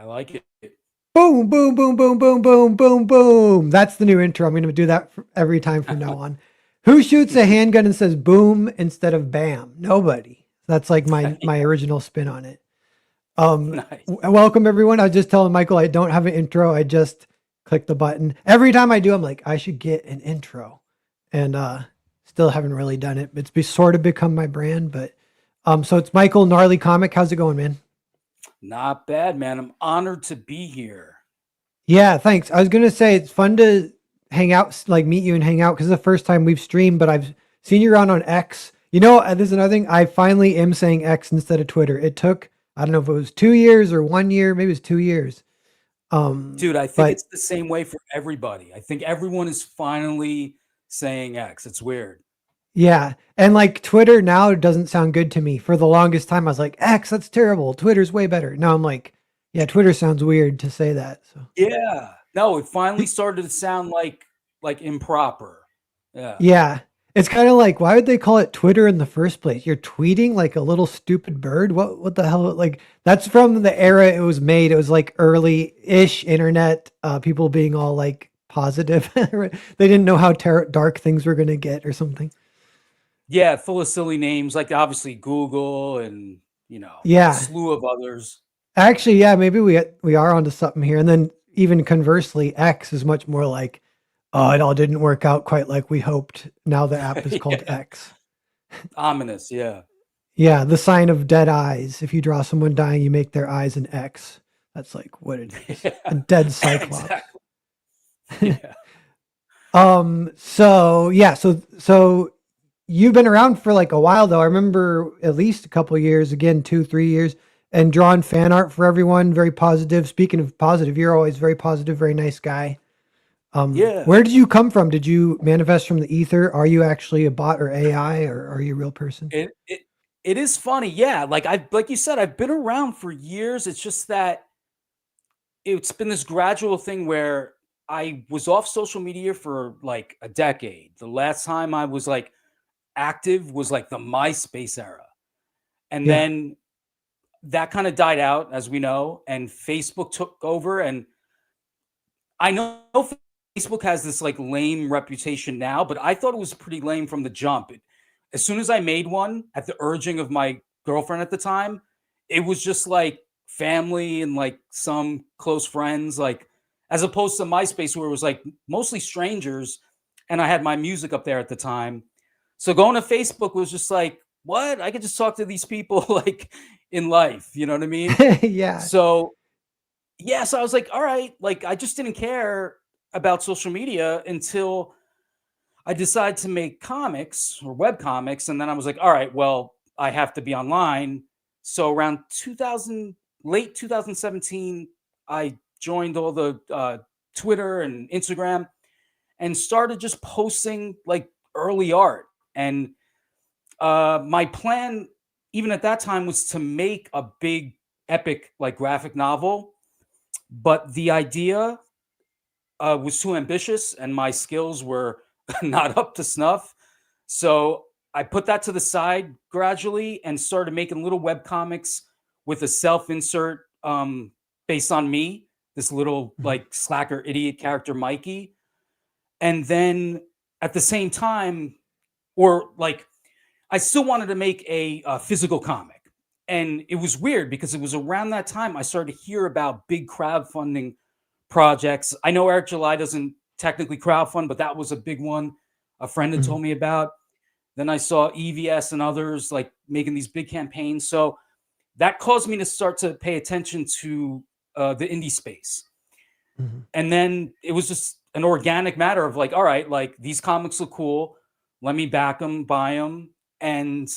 I like it. Boom, boom, boom, boom, boom, boom, boom, boom. That's the new intro. I'm going to do that every time from now on. Who shoots a handgun and says boom instead of bam? Nobody. That's like my Yeah, original spin on it. nice. Welcome everyone. I was just telling Michael I don't have an intro. I just click the button. Every time I do, I'm like, I should get an intro. And still haven't really done it. Sort of become my brand, but so it's Michael Gnarly Comic. How's it going, man? Not bad, man. I'm honored to be here. Yeah, thanks. I was gonna say it's fun to hang out, like meet you and hang out because it's the first time we've streamed, but I've seen you around on X. You know, there's another thing. I finally am saying X instead of Twitter. It took, I don't know if it was 2 years or 1 year, maybe it was 2 years. Dude, I think But it's the same way for everybody. I think everyone is finally saying X. It's weird. yeah, and like Twitter now doesn't sound good to me. For the longest time, I was like, X, that's terrible. Twitter's way better. Now I'm like, yeah, Twitter sounds weird to say that. So. Yeah. No, it finally started to sound like improper. Yeah. Yeah. It's kind of like, why would they call it Twitter in the first place? You're tweeting like a little stupid bird. What the hell? Like that's from the era it was made. It was like early-ish internet, people being all like positive. They didn't know how dark things were gonna get or something. Yeah, full of silly names like obviously Google and, a Yeah. slew of others. Actually, yeah, maybe we are onto something here. And then even conversely, X is much more like, oh, it all didn't work out quite like we hoped. Now the app is called Yeah. X. Ominous, yeah. Yeah, the sign of dead eyes. If you draw someone dying, you make their eyes an X. That's like what it is. A Yeah. dead cyclops. Exactly. Yeah. So yeah, so you've been around for like a while though. I remember at least a couple of years, again, 2, 3 years, and drawing fan art for everyone. Very positive. Speaking of positive, you're always very positive, very nice guy. Yeah. Where did you come from? Did you manifest from the ether? Are you actually a bot or AI, or are you a real person? It is funny, yeah, like you said, I've been around for years, it's just that it's been this gradual thing where I was off social media for, like, a decade. The last time I was, like, active was, like, the MySpace era, and Yeah. then that kinda died out, as we know, and Facebook took over, and I know Facebook has this, like, lame reputation now, but I thought it was pretty lame from the jump. As soon as I made one at the urging of my girlfriend at the time, it was just, like, family and, like, some close friends, like, as opposed to MySpace where it was, like, mostly strangers, and I had my music up there at the time. So going to Facebook was just like, "What? I could just talk to these people, like, in life," you know what I mean? Yeah. So yeah, so I was like, all right, like I just didn't care about social media until I decided to make comics or web comics. And then I was like, all right, well, I have to be online. So around 2000, late 2017, I joined all the Twitter and Instagram and started just posting like early art. And my plan, even at that time, was to make a big, epic, like graphic novel, but the idea was too ambitious and my skills were not up to snuff. So I put that to the side gradually and started making little web comics with a self insert based on me, this little Mhm. like slacker idiot character, Mikey. And then at the same time, or like, I still wanted to make a physical comic. And it was weird because it was around that time I started to hear about big crowdfunding projects. I know Eric July doesn't technically crowdfund, but that was a big one a friend had Mhm. told me about. Then I saw EVS and others like making these big campaigns. So that caused me to start to pay attention to the indie space. Mhm. And then it was just an organic matter of like, all right, like these comics look cool. Let me back them, buy them. And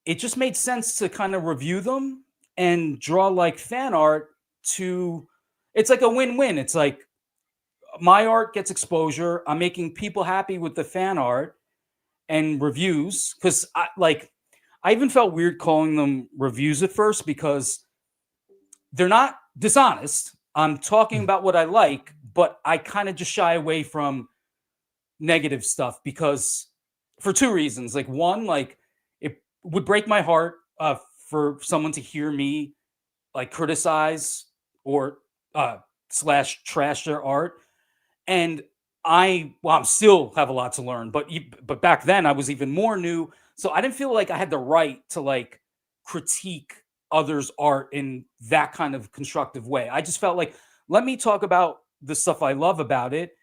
it just made sense to kind of review them and draw like fan art to it's like a win-win. It's like my art gets exposure. I'm making people happy with the fan art and reviews because I even felt weird calling them reviews at first because they're not dishonest. I'm talking Mhm. about what I like, but I kind of just shy away from negative stuff because for two reasons. Like one, like it would break my heart for someone to hear me like criticize or slash trash their art. And I'm still have a lot to learn, but back then I was even more new, so I didn't feel like I had the right to like critique others' art in that kind of constructive way. I just felt like, let me talk about the stuff I love about it,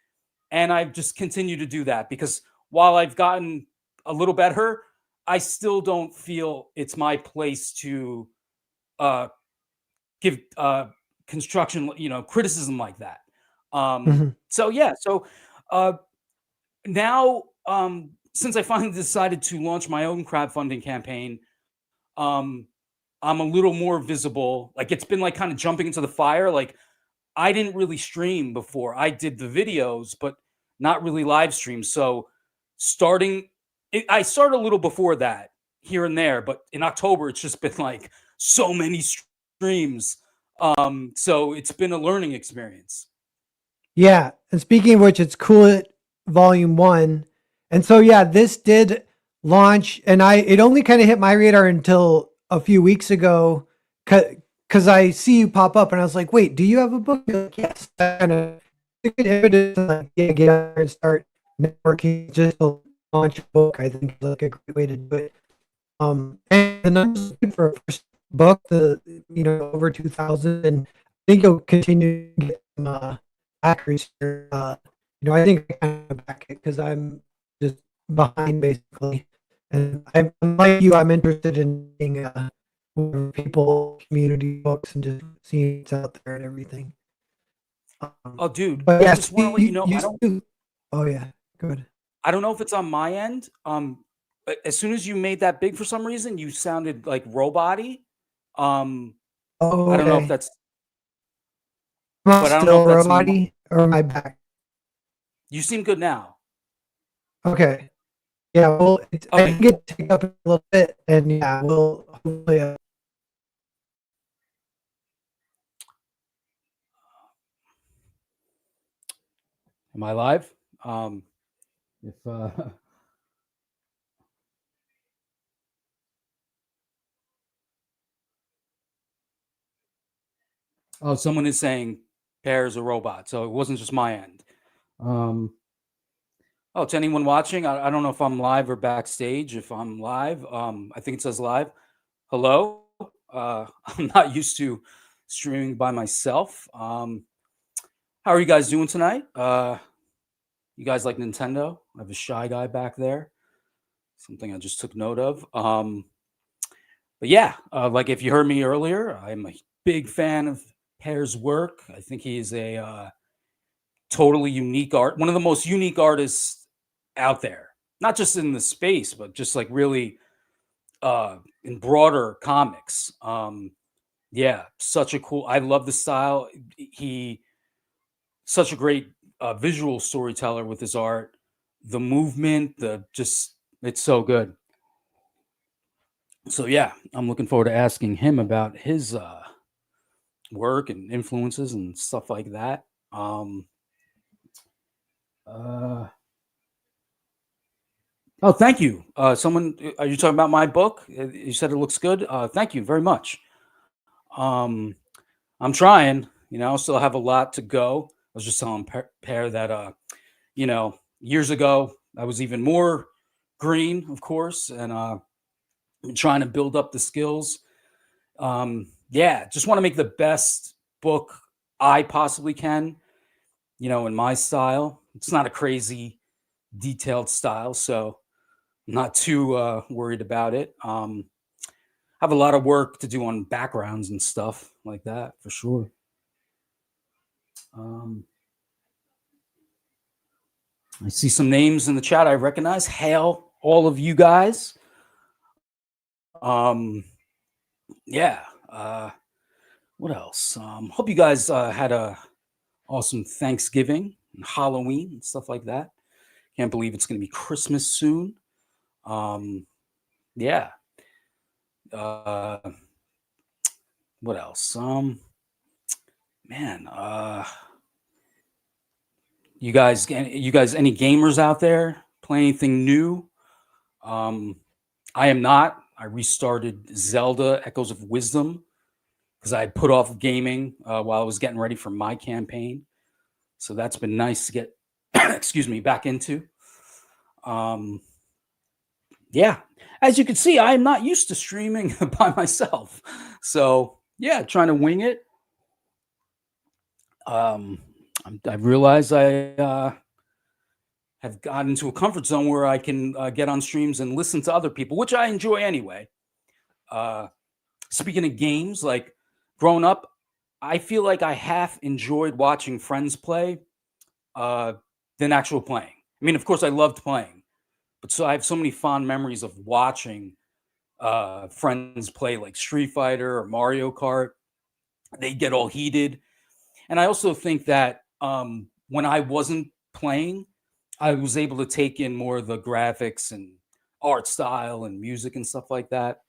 and I've just continued to do that because while I've gotten a little better, I still don't feel it's my place to uh, give construction, criticism like that. Mhm. So yeah, so uh, now since I finally decided to launch my own crowdfunding campaign, um, I'm a little more visible. Like it's been like kind of jumping into the fire. Like I didn't really stream before. I did the videos, but not really live stream. So starting, I started a little before that here and there, but in October, it's just been like so many streams. So it's been a learning experience. Yeah, and speaking of which, it's Cool It Volume 1. And so yeah, this did launch, and it only kind of hit my radar until a few weeks ago, because I see you pop up and I was like, wait, do you have a book? You're like, yes. Kind of good impetus to like, yeah, get out there and start networking just to launch a book. I think is like a great way to do it. And the numbers are good for a first book, over 2,000, and I think you'll continue to get some backers here. I think I kind of back it because I'm just behind basically, and I'm like you. I'm interested in being people, community books, and just seeing what's out there and everything. Oh, dude, But I yes, just want to let you know, oh yeah, good. I don't know if it's on my end. As soon as you made that big for some reason, you sounded like robot-y. Um, Oh, I don't know if okay. that's, Am I but I don't know still if that's robot-y or am I back? you seem good now. Okay. Yeah, well, I Okay. think it take up a little bit, and yeah, we'll hopefully. Am I live? If oh, someone is saying Pear is a robot, so it wasn't just my end. Um, oh, to anyone watching, I don't know if I'm live or backstage. If I'm live, I think it says live. Hello. I'm not used to streaming by myself. How are you guys doing tonight? You guys like Nintendo? I have a shy guy back there. Something I just took note of. But yeah, like if you heard me earlier, I'm a big fan of Pear's work. I think he's a totally unique one of the most unique artists out there. Not just in the space, but just like really in broader comics. Yeah, such a cool. I love the style. He such a great visual storyteller with his art. The movement, the just it's so good. So yeah, I'm looking forward to asking him about his work and influences and stuff like that. Uh, oh, thank you. Someone, are you talking about my book? You said it looks good. Thank you very much. Um, I'm trying. Still have a lot to go. I was just telling Pear that years ago I was even more green, of course, and trying to build up the skills. Yeah, just want to make the best book I possibly can, in my style. It's not a crazy detailed style, so I'm not too worried about it. Have a lot of work to do on backgrounds and stuff like that for sure. Um, I see some names in the chat I recognize. Hail all of you guys. Um, yeah. What else? Hope you guys had a awesome Thanksgiving and Halloween and stuff like that. Can't believe it's going to be Christmas soon. Yeah. Uh, what else? Man, you guys, any gamers out there play anything new? I am not. I restarted Zelda Echoes of Wisdom because I had put off gaming while I was getting ready for my campaign. So that's been nice to get, excuse me, back into. Um, yeah, as you can see, I am not used to streaming by myself. So yeah, trying to wing it. Um, I realize I have gotten into a comfort zone where I can get on streams and listen to other people, which I enjoy anyway. Uh, Speaking of games, like growing up, I feel like I half enjoyed watching friends play uh, than actual playing. I mean, of course, I loved playing, but so I have so many fond memories of watching friends play like Street Fighter or Mario Kart. They get all heated, and I also think that when I wasn't playing, I was able to take in more of the graphics and art style and music and stuff like that.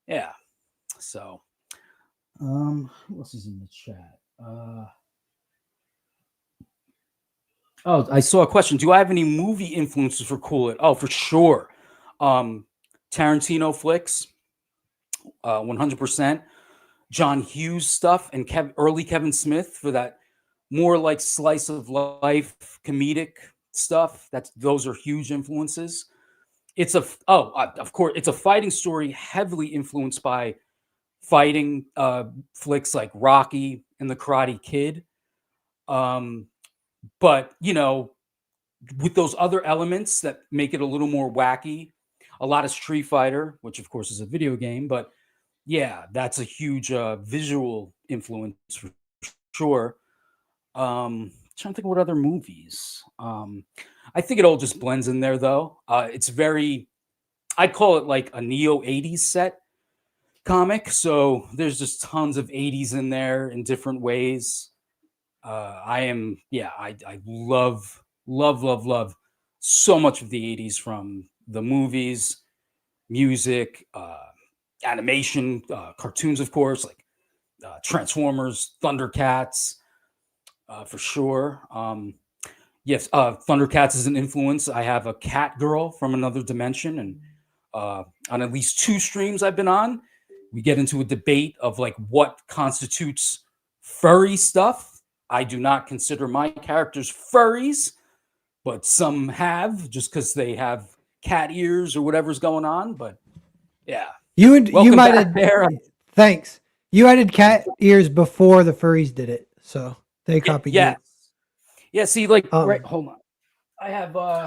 Yeah. So, who else is in the chat? Oh, I saw a question. Do I have any movie influences for Cool It? Oh, for sure. Um, Tarantino flicks, 100%. John Hughes stuff and early Kevin Smith for that more like slice of life comedic stuff. Those are huge influences. It's of course it's a fighting story heavily influenced by fighting flicks like Rocky and The Karate Kid. Um, but with those other elements that make it a little more wacky, a lot of Street Fighter, which of course is a video game, but yeah, that's a huge visual influence for sure. Trying to think what other movies. I think it all just blends in there though. It's very, I'd call it like a neo 80s set comic. So there's just tons of 80s in there in different ways. I love, love, love, love so much of the 80s from the movies, music, animation, cartoons, of course, like Transformers, Thundercats, for sure. Yes, Thundercats is an influence. I have a cat girl from another dimension, and on at least 2 streams I've been on, we get into a debate of like what constitutes furry stuff. I do not consider my characters furries, but some have just because they have cat ears or whatever's going on. But yeah, You welcome might back have there. thanks. You added cat ears before the furries did it, so they Yeah, copied yeah, you. yeah. See, like, right, Um, hold on. I have a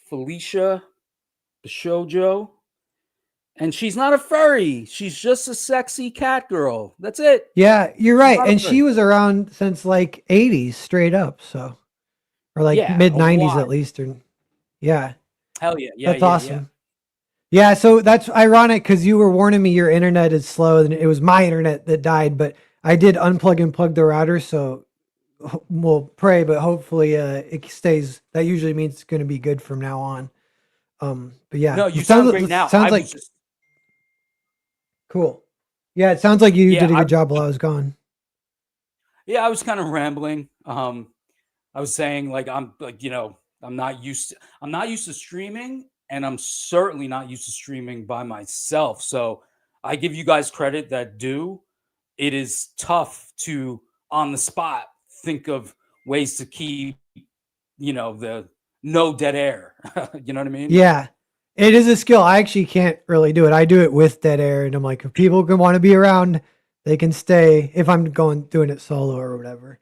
Felicia Bishojo, and she's not a furry. She's just a sexy cat girl. That's it. yeah, you're She's right, not a and furry. she was around since like '80s straight up, so or like Yeah, mid a '90s while. at least, or yeah, Hell yeah, yeah, that's yeah, yeah. awesome. Yeah, so that's ironic because you were warning me your internet is slow, and it was my internet that died. But I did unplug and plug the router, so we'll pray. But hopefully, it stays. That usually means it's going to be good from now on. But yeah, No, you sound great now. I sounds was like just, cool. Yeah, it sounds like you yeah, did a good job while I was gone. I was kind of rambling. I was saying like I'm like I'm not used to streaming, and I'm certainly not used to streaming by myself. So I give you guys credit that do. It is tough to on the spot think of ways to keep the no dead air. You know what I mean? Yeah, it is a skill. I actually can't really do it. I do it with dead air, and I'm like, if people can want to be around, they can stay. If I'm going doing it solo or whatever.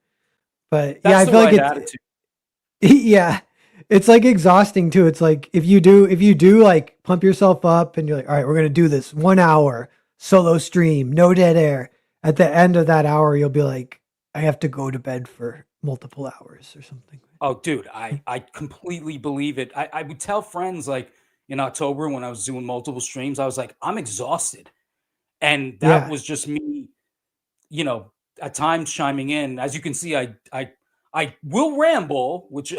But yeah, That's I the feel like right it's attitude. yeah, it's like exhausting too. It's like if you do like pump yourself up and you're like, all right, we're gonna do this 1 hour solo stream, no dead air. At the end of that hour, you'll be like, I have to go to bed for multiple hours or something. Oh, dude, I completely believe it. I would tell friends like in October when I was doing multiple streams, I was like, I'm exhausted. And that Yeah. was just me, you know, at times chiming in. As you can see, I will ramble, which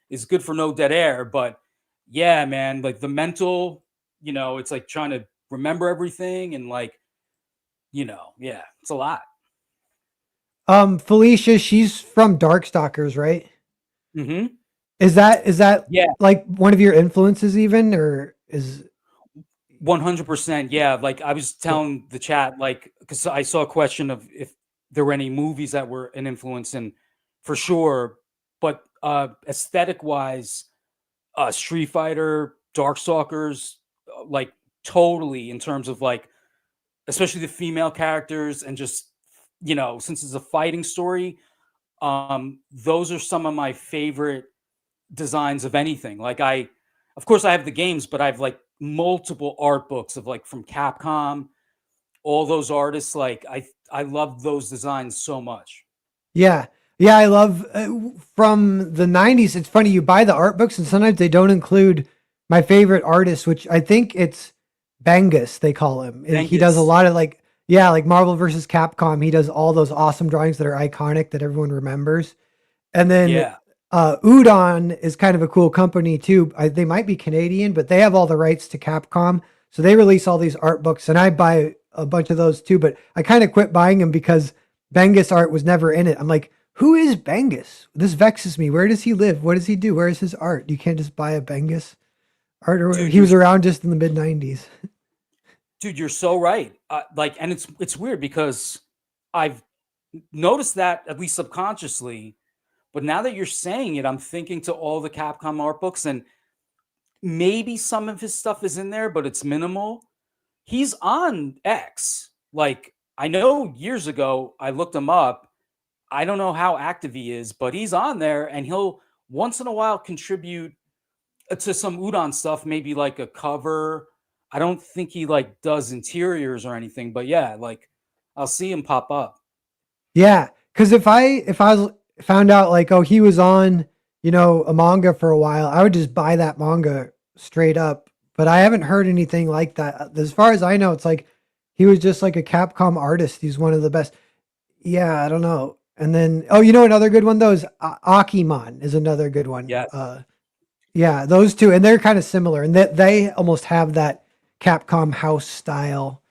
is good for no dead air. But yeah, man, like the mental, it's like trying to remember everything and like, yeah, it's a lot. Felicia, she's from Darkstalkers, right? Hmm. Is that Yeah. like one of your influences even, or is 100%. Yeah. Like I was telling the chat, like, because I saw a question of if there were any movies that were an influence, and for sure. But aesthetic wise, Street Fighter, Darkstalkers, like totally in terms of like, especially the female characters, and just, since it's a fighting story, those are some of my favorite designs of anything. Like of course, I have the games, but I've like multiple art books of like from Capcom, all those artists. Like I love those designs so much. Yeah. Yeah, I love from the 90s. It's funny, you buy the art books and sometimes they don't include my favorite artist, which I think it's Bengus, they call him. He does a Angus. lot of like, yeah, like Marvel versus Capcom. He does all those awesome drawings that are iconic that everyone remembers. And then Yeah. Udon is kind of a cool company too. They might be Canadian, but they have all the rights to Capcom. So they release all these art books and I buy a bunch of those too, but I kind of quit buying them because Bengus art was never in it. I'm like, who is Bengus? This vexes me. Where does he live? What does he do? Where is his art? You can't just buy a Bengus art. Or Dude, he you're was around just in the mid 90s. dude, you're so right. Like, and it's weird because I've noticed that at least subconsciously, but now that you're saying it, I'm thinking to all the Capcom art books, and maybe some of his stuff is in there, but it's minimal. He's on X. Like, I know years ago I looked him up. I don't know how active he is, but he's on there, and he'll once in a while contribute to some Udon stuff, maybe like a cover. I don't think he like does interiors or anything, but yeah, like I'll see him pop up. Yeah, because if I was found out like, oh, he was on, a manga for a while, I would just buy that manga straight up. But I haven't heard anything like that. As far as I know, it's like he was just like a Capcom artist. He's one of the best. Yeah, I don't know. And then, oh, another good one though is Akimon is another good one. Yes. Yeah, those two, and they're kind of similar, and that they almost have that Capcom house style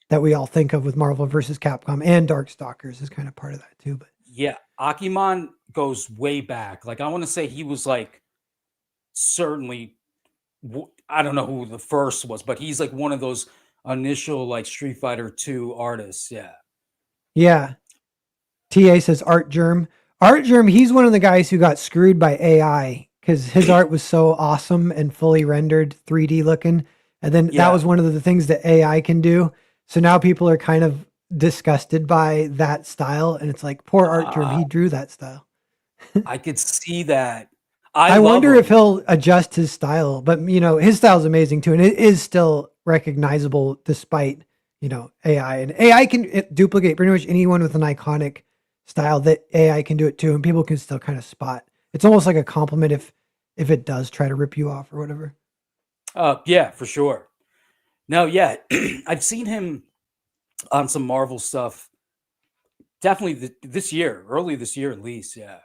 that we all think of with Marvel versus Capcom, and Darkstalkers is kind of part of that too. But Yeah. Akimon goes way back. Like I want to say he was like certainly I don't know who the first was, but he's like one of those initial like Street Fighter 2 artists. Yeah. yeah, TA says Art Germ. Art Germ, he's one of the guys who got screwed by AI because his art was so awesome and fully rendered, 3D looking, and then that Yeah. was one of the things that AI can do. So now people are kind of disgusted by that style, and it's like poor Art Germ, Uh, he drew that style. I could see that. I I love wonder if him. he'll adjust his style, but his style is amazing too, and it is still recognizable despite AI. And AI can duplicate pretty much anyone with an iconic style. That AI can do it too, and people can still kind of spot. It's almost like a compliment if it does try to rip you off or whatever. Yeah, for sure. No, yeah. I've seen him on some Marvel stuff. Definitely this year, early this year at least. Yeah.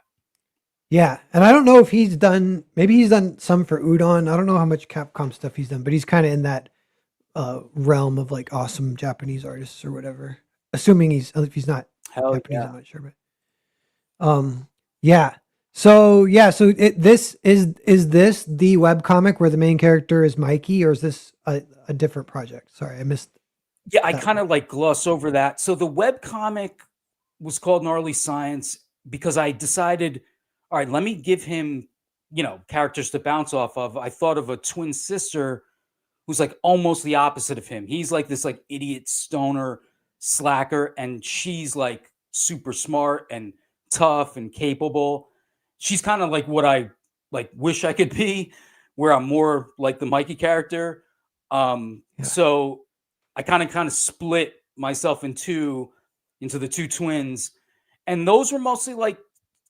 Yeah, and I don't know if he's done. Maybe he's done some for Udon. I don't know how much Capcom stuff he's done, but he's kind of in that realm of like awesome Japanese artists or whatever. Assuming if he's not Hell Japanese, I'm yeah. not sure, but yeah. So is this the web comic where the main character is Mikey, or is this a different project? Sorry, I missed Yeah, I that kind part. of like gloss over that. So the web comic was called Gnarly Science because I decided, all right, let me give him, characters to bounce off of. I thought of a twin sister who's like almost the opposite of him. He's like this like idiot stoner slacker, and she's like super smart and tough and capable. She's kind of like what I like wish I could be, where I'm more like the Mikey character. Yeah. So I kind of split myself into the two twins, and those were mostly like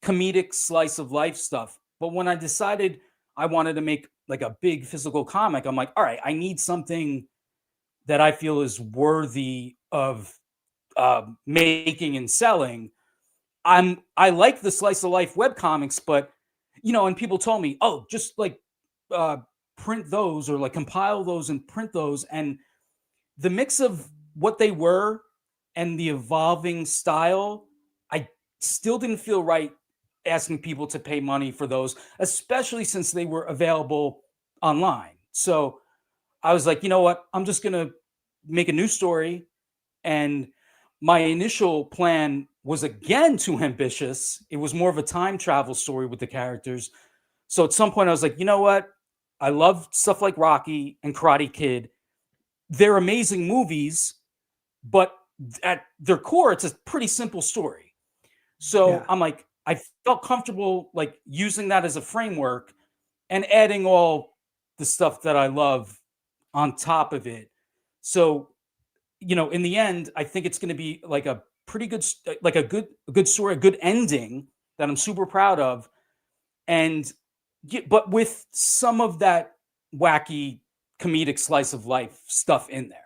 comedic slice of life stuff. But when I decided I wanted to make like a big physical comic, I'm like, all right, I need something that I feel is worthy of making and selling. I like the slice of life web comics, but and people told me, oh, just like uh, print those or like compile those and print those, and the mix of what they were and the evolving style, I still didn't feel right asking people to pay money for those, especially since they were available online. So I was like, you know what? I'm just gonna make a new story. And my initial plan was again too ambitious. It was more of a time travel story with the characters. So at some point, I was like, you know what? I love stuff like Rocky and Karate Kid. They're amazing movies, but at their core, it's a pretty simple story. So Yeah. I'm like, I felt comfortable like using that as a framework and adding all the stuff that I love on top of it. So, in the end, I think it's going to be like a pretty good, like a good story, a good ending that I'm super proud of. And, but with some of that wacky comedic slice of life stuff in there.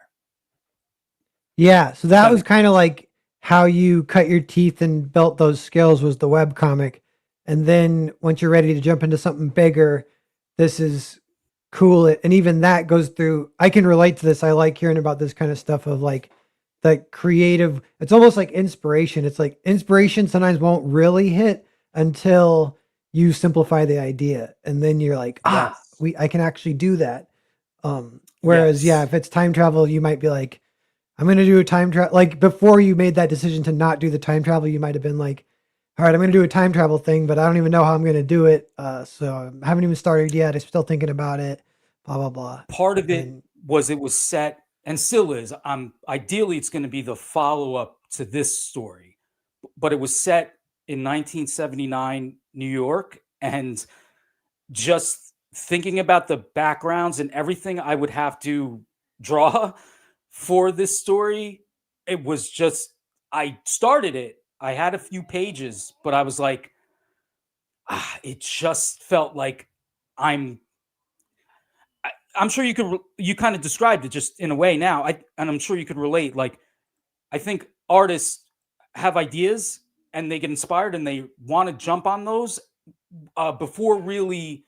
Yeah, so If that that was makes kind of like how you cut your teeth and built those skills was the web comic. And then once you're ready to jump into something bigger, this is cool. And even that goes through, I can relate to this. I like hearing about this kind of stuff of like the creative, it's almost like inspiration. It's like inspiration sometimes won't really hit until you simplify the idea. And then you're like, yes, I can actually do that. Whereas, yeah, yes, if it's time travel, you might be like, I'm going to do a time travel. Like before you made that decision to not do the time travel, you might have been like, all right, I'm going to do a time travel thing, but I don't even know how I'm going to do it. So I haven't even started yet. I'm still thinking about it, blah, blah, blah. part of it And was it was set and still is. Ideally it's going to be the follow up to this story, but it was set in 1979 New York, and just thinking about the backgrounds and everything I would have to draw for this story, it was just I started it. I had a few pages, but I was like, it just felt like I'm I'm sure you kind of described it just in a way now. And I'm sure you could relate. Like I think artists have ideas and they get inspired and they want to jump on those before really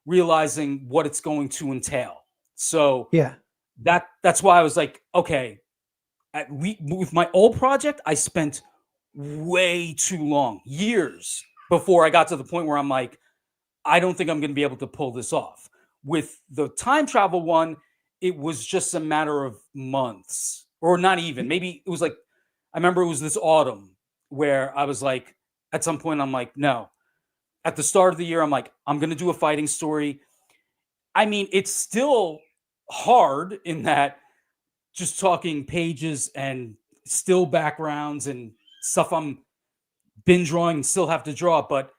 realizing what it's going to entail. So yeah, that's why I was like, okay, with my old project, I spent way too long, years before I got to the point where I'm like, I don't think I'm going to be able to pull this off. With the time travel one, it was just a matter of months, or not even. Maybe it was like, I remember it was this autumn where I was like, at some point, I'm like, no. At the start of the year, I'm like, I'm going to do a fighting story. I mean, it's still hard in that just talking pages and still backgrounds and stuff I'm been drawing and still have to draw, but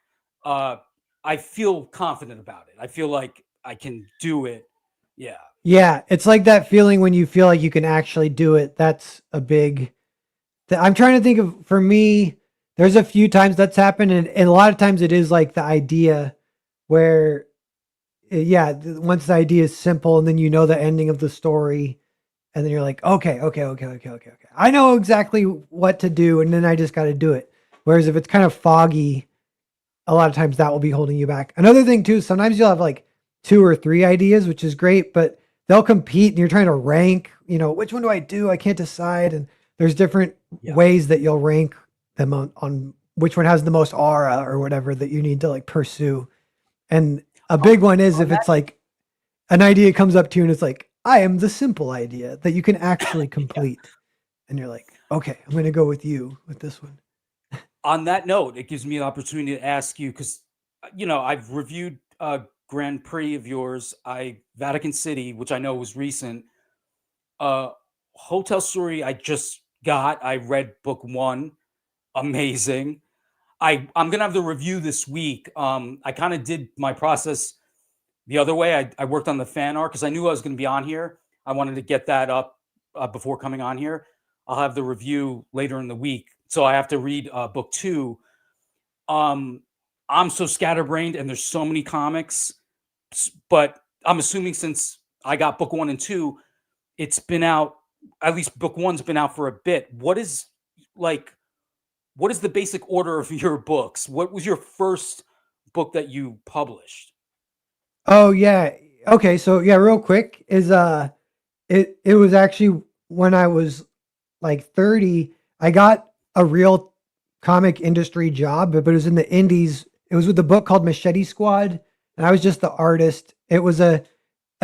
uh, I feel confident about it. I feel like I can do it. Yeah. yeah. It's like that feeling when you feel like you can actually do it. That's a big, I'm trying to think of, for me, there's a few times that's happened. And a lot of times it is like the idea where, yeah, once the idea is simple and then you know the ending of the story, and then you're like, okay. I know exactly what to do, and then I just got to do it. Whereas if it's kind of foggy, a lot of times that will be holding you back. Another thing too, sometimes you'll have like two or three ideas, which is great, but they'll compete and you're trying to rank, which one do I do? I can't decide. And there's different Yeah. ways that you'll rank them on which one has the most aura or whatever that you need to like pursue. And a On, big one is on if that, it's like an idea comes up to you and it's like, I am the simple idea that you can actually yeah. complete. And you're like, okay, I'm going to go with you with this one. On that note, it gives me an opportunity to ask you because, I've reviewed Grand Prix of yours. Vatican City, which I know was recent. Uh, Hotel Story, I just got. I read book one. Amazing. I'm gonna have the review this week. I kind of did my process the other way. I worked on the fan art because I knew I was going to be on here. I wanted to get that up before coming on here. I'll have the review later in the week, so I have to read book two. Um, I'm so scatterbrained, and there's so many comics, but I'm assuming since I got book one and two, it's been out. At least book one's been out for a bit. Like? What is the basic order of your books? What was your first book that you published? Oh yeah. Okay. So yeah, real quick is, it was actually when I was like 30, I got a real comic industry job, but it was in the indies. It was with a book called Machete Squad, and I was just the artist. It was a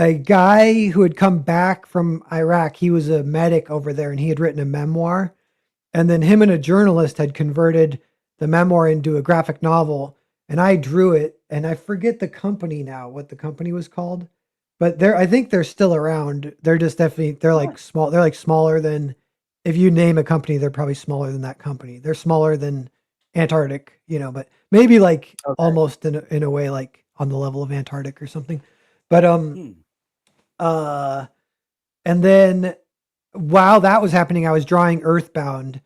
a guy who had come back from Iraq. He was a medic over there, and he had written a memoir. And then him and a journalist had converted the memoir into a graphic novel, and I drew it. And I forget the company now, what the company was called, but I think they're still around. They're just definitely, they're like Nice. small. They're like smaller than, if you name a company, they're probably smaller than that company. They're smaller than Antarctic, but maybe like Okay. almost in a way, like on the level of Antarctic or something. But, Hmm. uh, and then while that was happening, I was drawing Earthbound.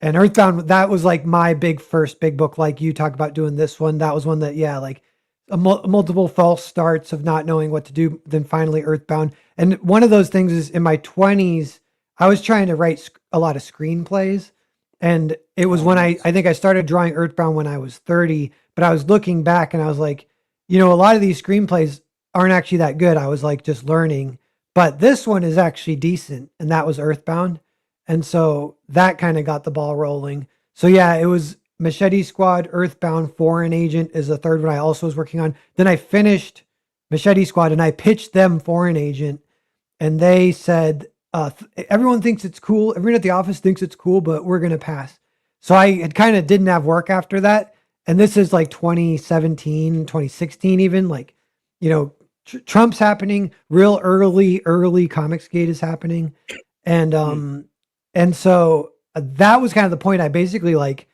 And Earthbound, that was like my first big book. Like you talk about doing this one, that was one that, yeah, like multiple false starts of not knowing what to do. Then finally Earthbound. And one of those things is in my 20s, I was trying to write a lot of screenplays. And it was Oh, when nice. I think I started drawing Earthbound when I was 30, but I was looking back and I was like, a lot of these screenplays aren't actually that good. I was like just learning, but this one is actually decent. And that was Earthbound. And so that kind of got the ball rolling. So yeah, it was Machete Squad, Earthbound, Foreign Agent is the third one I also was working on. Then I finished Machete Squad and I pitched them Foreign Agent, and they said, everyone thinks it's cool. Everyone at the office thinks it's cool, but we're going to pass. So I had kind of didn't have work after that. And this is like 2017, 2016, even like, Trump's happening, real early Comicsgate is happening. And, Hmm. and so that was kind of the point. I basically like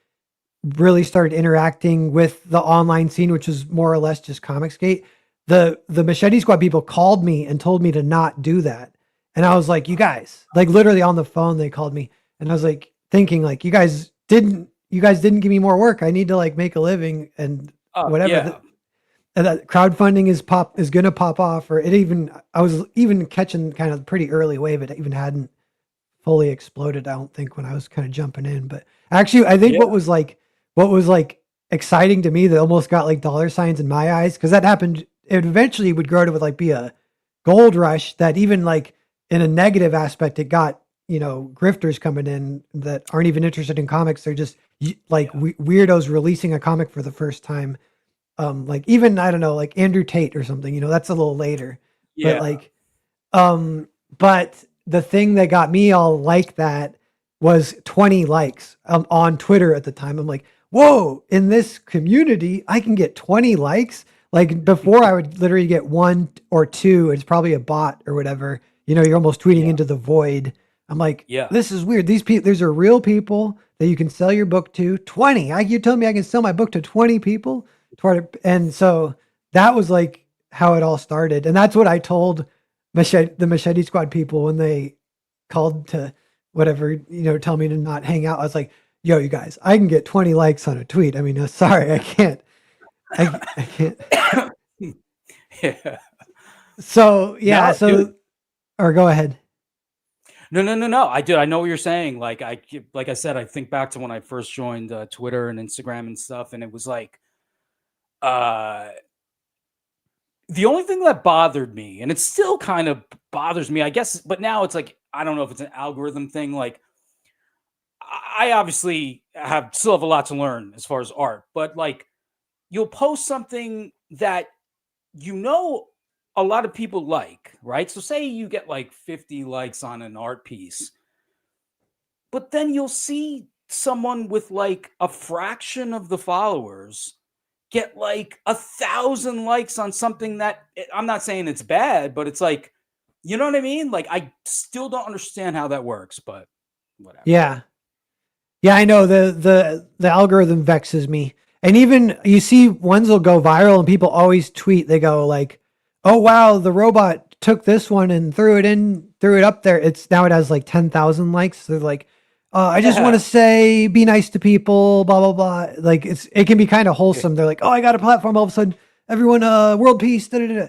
really started interacting with the online scene, which was more or less just Comicsgate. The Machete Squad people called me and told me to not do that. And I was like, you guys, like literally on the phone, they called me and I was like thinking like, you guys didn't give me more work. I need to like make a living and Oh, whatever. yeah. And that crowdfunding is going to pop off, or I was even catching kind of pretty early wave. It even hadn't fully exploded, I don't think, when I was kind of jumping in. But actually, I think Yeah. what was like exciting to me that almost got like dollar signs in my eyes, because that happened. It eventually would grow to like be a gold rush that even like in a negative aspect, it got grifters coming in that aren't even interested in comics. They're just like Yeah. weirdos releasing a comic for the first time. Like even I don't know, like Andrew Tate or something. That's a little later, but Yeah. like um, but the thing that got me all like that was 20 likes on Twitter at the time. I'm like, whoa, in this community, I can get 20 likes. Like before, I would literally get one or two. It's probably a bot or whatever. You're almost tweeting Yeah. into the void. I'm like, Yeah. this is weird. These are real people that you can sell your book to. 20. You tell me I can sell my book to 20 people? And so that was like how it all started. And that's what I told the Machete Squad people when they called to whatever, tell me to not hang out. I was like, yo, you guys, I can get 20 likes on a tweet. I mean, sorry, I can't. I can't. Yeah. So yeah, No, dude. or go ahead. No, no, no, no. I do. I know what you're saying. Like I said, I think back to when I first joined Twitter and Instagram and stuff, and it was like, uh, the only thing that bothered me, and it still kind of bothers me, I guess, but now it's like I don't know if it's an algorithm thing. Like I obviously still have a lot to learn as far as art, but like you'll post something that you know a lot of people like, right? So say you get like 50 likes on an art piece, but then you'll see someone with like a fraction of the followers get like 1,000 likes on something that I'm not saying it's bad, but it's like, you know what I mean? Like I still don't understand how that works, but whatever. Yeah. Yeah, I know the algorithm vexes me. And even you see ones will go viral and people always tweet, they go like, "Oh wow, the robot took this one and threw it up there." It has like 10,000 likes. So they're like, I just want Yeah. to say be nice to people, blah blah blah. Like it can be kind of wholesome. They're like, "Oh, I got a platform all of a sudden, everyone world peace." Da, da, da.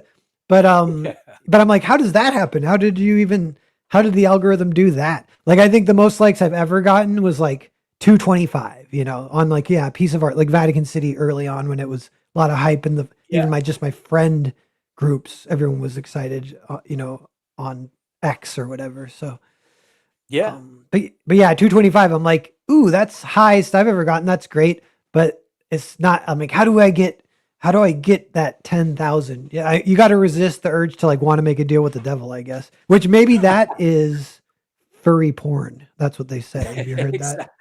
But Yeah. but I'm like, how does that happen? How did the algorithm do that? Like I think the most likes I've ever gotten was like 225, on like, yeah, a piece of art, like Vatican City early on when it was a lot of hype and Yeah. even my friend groups, everyone was excited, on X or whatever. So, Yeah. but yeah, 225, I'm like, ooh, that's highest I've ever gotten. That's great. But it's not, I'm like, how do I get how do I get that 10,000? Yeah, you got to resist the urge to like want to make a deal with the devil, I guess. Which maybe that is furry porn. That's what they say. Have you heard that? Exactly.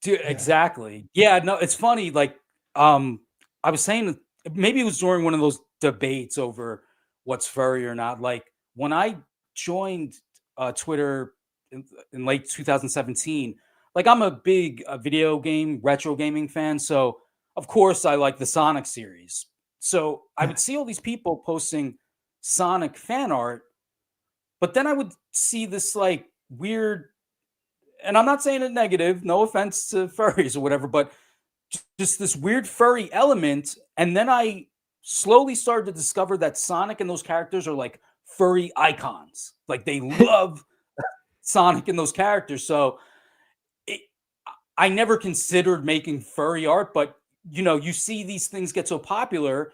Dude, Yeah. exactly. Yeah, no, it's funny. Like, I was saying, maybe it was during one of those debates over what's furry or not. Like when I joined Twitter in late 2017, like I'm a big video game, retro gaming fan. So of course I like the Sonic series. So I Yeah. would see all these people posting Sonic fan art, but then I would see this like weird, and I'm not saying it negative, no offense to furries or whatever, but just this weird furry element. And then I slowly started to discover that Sonic and those characters are like furry icons. Like they love Sonic and those characters. So it, I never considered making furry art, but you see these things get so popular,